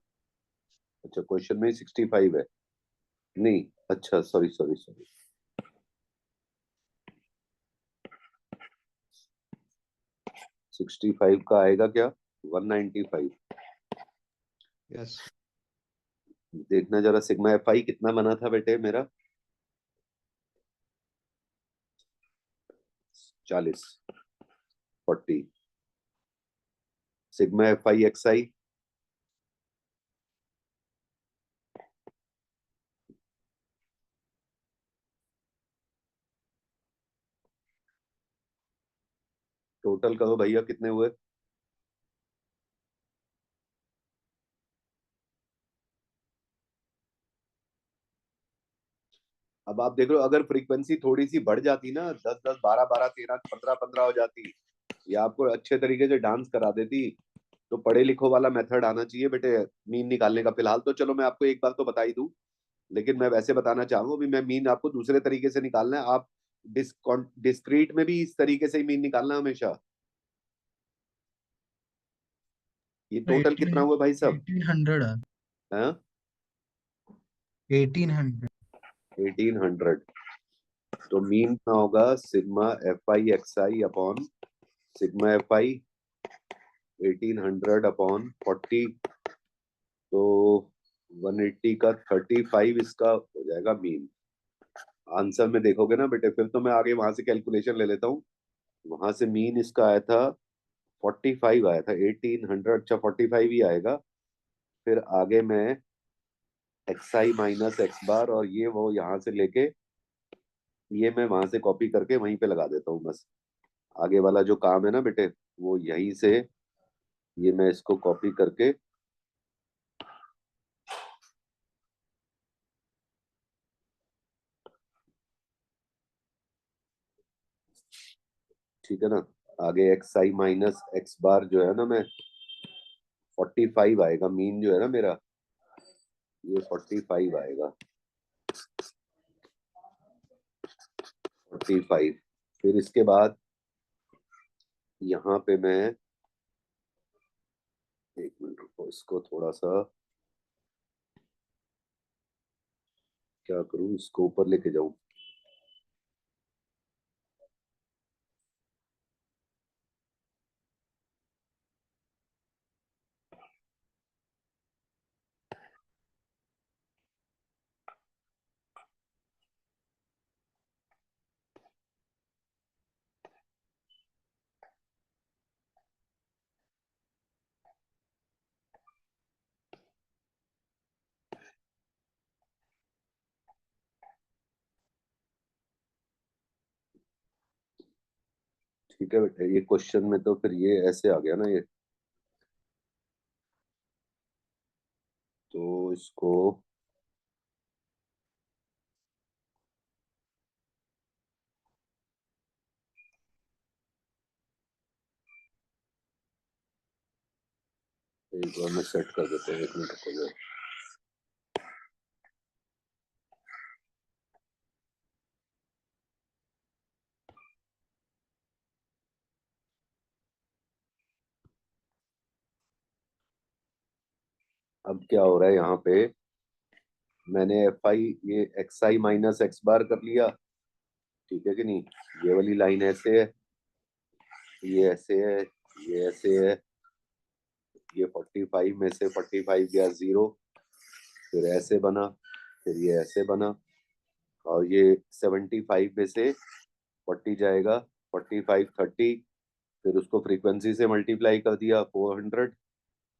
Speaker 1: अच्छा, क्वेश्चन में 65 है? नहीं, अच्छा सॉरी सॉरी सॉरी, 65 का आएगा क्या? 195।
Speaker 3: यस।
Speaker 1: देखना जरा, सिग्मा एफ आई कितना बना था बेटे मेरा? 40, 40। Sigma f i x I total करो भैया, कितने हुए? अब आप देख लो, अगर फ्रीक्वेंसी थोड़ी सी बढ़ जाती ना, 10 10, 12 12, 13, 15 15 हो जाती, या आपको अच्छे तरीके से डांस करा देती, तो पढ़े लिखो वाला मेथड आना चाहिए बेटे मीन निकालने का। फिलहाल तो चलो मैं आपको एक बार तो बता ही दूं, लेकिन मैं वैसे बताना चाहूंगा भी, मैं मीन आपको दूसरे तरीके से निकालना है। आप डिस्क्रीट में भी इस तरीके से ही मीन निकालना हमेशा। ये टोटल कितना
Speaker 6: 18
Speaker 1: हुआ भाई साहब?
Speaker 6: 1800 है।
Speaker 1: हाँ,
Speaker 6: 1800।
Speaker 1: 1800। तो मीन कितना होगा? Sigma f i x I upon sigma f I 1800 upon 40, तो 180 का 35 इसका हो जाएगा मीन। आंसर में देखोगे ना बेटे, फिर तो मैं आगे वहां से कैलकुलेशन ले लेता हूँ। वहां से मीन इसका आया था 45 आया था, 1800, अच्छा 45 ही आएगा। फिर आगे मैं एक्स आई माइनस एक्स बार और ये वो यहाँ से लेके, ये मैं वहां से कॉपी करके वहीं पे लगा देता हूँ बस। आगे वाला जो काम है ना बेटे, वो यहीं से, ये मैं इसको कॉपी करके, ठीक है ना। आगे एक्स आई माइनस एक्स बार जो है ना, मैं 45 आएगा मीन जो है ना मेरा, ये 45 आएगा, 45। फिर इसके बाद यहाँ पे मैं, एक मिनट रुको, इसको थोड़ा सा क्या करूं, इसको ऊपर लेके जाऊं। ठीक है बेटा, ये क्वेश्चन में तो फिर ये ऐसे आ गया ना ये, तो इसको एक बार में सेट कर देते हैं, एक मिनट रुको जरा। अब क्या हो रहा है यहाँ पे, मैंने एफ आई ये एक्स आई माइनस एक्स बार कर लिया, ठीक है कि नहीं। ये वाली लाइन ऐसे है, ये ऐसे है, ये ऐसे है, ये 45 में से 45 गया 0, फिर ऐसे बना, फिर ये ऐसे बना, और ये 75 में से 40 जाएगा, 45 30, फिर उसको फ्रीक्वेंसी से मल्टीप्लाई कर दिया 400,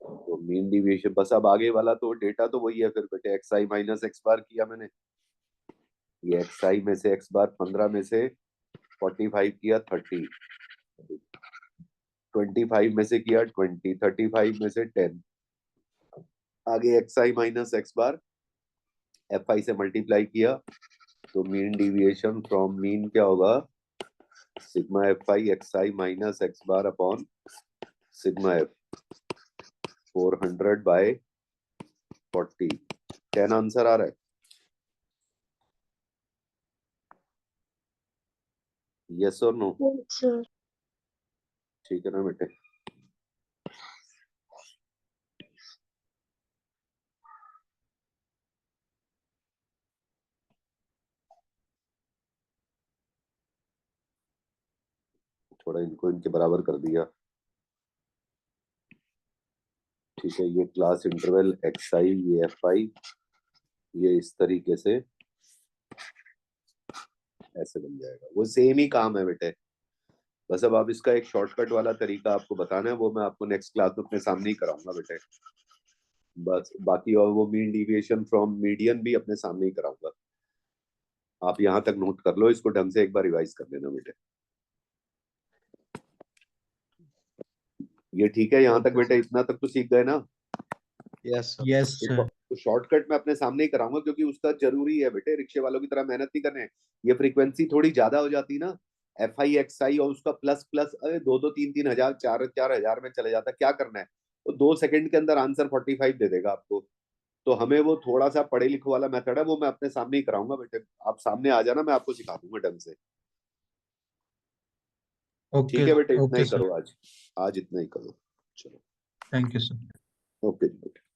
Speaker 1: तो मीन डिविएशन। बस अब आगे वाला तो डेटा तो वही है फिर बेटे, एक्स आई माइनस एक्स बार किया मैंने, ये एक्स आई में से एक्स बार 15 में से 45 किया 30, 25 में से किया 20, 35 में से 10, आगे x i minus x bar F I से मल्टीप्लाई किया, तो मीन डिविएशन फ्रॉम मीन क्या होगा, sigma f i x i minus x bar upon sigma f 400 by 40। 10 answer आ रहा है, यस और नो?
Speaker 5: सर
Speaker 1: ठीक है ना बेटे। थोड़ा इनको इनके बराबर कर दिया, ठीक है। ये क्लास इंटरवल एक्स आई, ये एफ आई, ये इस तरीके से ऐसे बन जाएगा, वो सेम ही काम है बेटे। बस अब आप इसका एक शॉर्टकट वाला तरीका आपको बताना है, वो मैं आपको नेक्स्ट क्लास में अपने सामने ही कराऊंगा बेटे। बस बाकी और वो मीन डिविएशन फ्रॉम मीडियन भी अपने सामने ही कराऊंगा। आप यहाँ तक नोट कर लो, इसको ढंग से एक बार रिवाइज कर लेना बेटे। ये ठीक है यहाँ तक बेटे, इतना तक तो सीख गए ना?
Speaker 3: Yes sir.
Speaker 6: Yes sir.
Speaker 1: तो शॉर्टकट मैं अपने सामने ही कराऊंगा, क्योंकि उसका जरूरी है बेटे, रिक्शे वालों की तरह मेहनत नहीं करने। ये फ्रीक्वेंसी थोड़ी ज्यादा हो जाती ना, एफ आई एक्स आई, और उसका प्लस प्लस, अरे 2-2 3-3 हजार 4-4 हजार में चले जाता, क्या करना है? वो 2 सेकंड के अंदर आंसर 45 दे देगा आपको। तो हमें वो थोड़ा सा पढ़े लिखो वाला मेथड है, वो मैं अपने सामने ही कराऊंगा बेटे। आप सामने आ जाना, मैं आपको सिखा दूंगा ढंग से।
Speaker 6: ओके
Speaker 1: ठीक है बेटे, इतना
Speaker 6: ओके
Speaker 1: ही
Speaker 6: सर।
Speaker 1: करो आज, आज इतना ही करो, चलो।
Speaker 6: Thank you sir.
Speaker 1: ओके बेटे।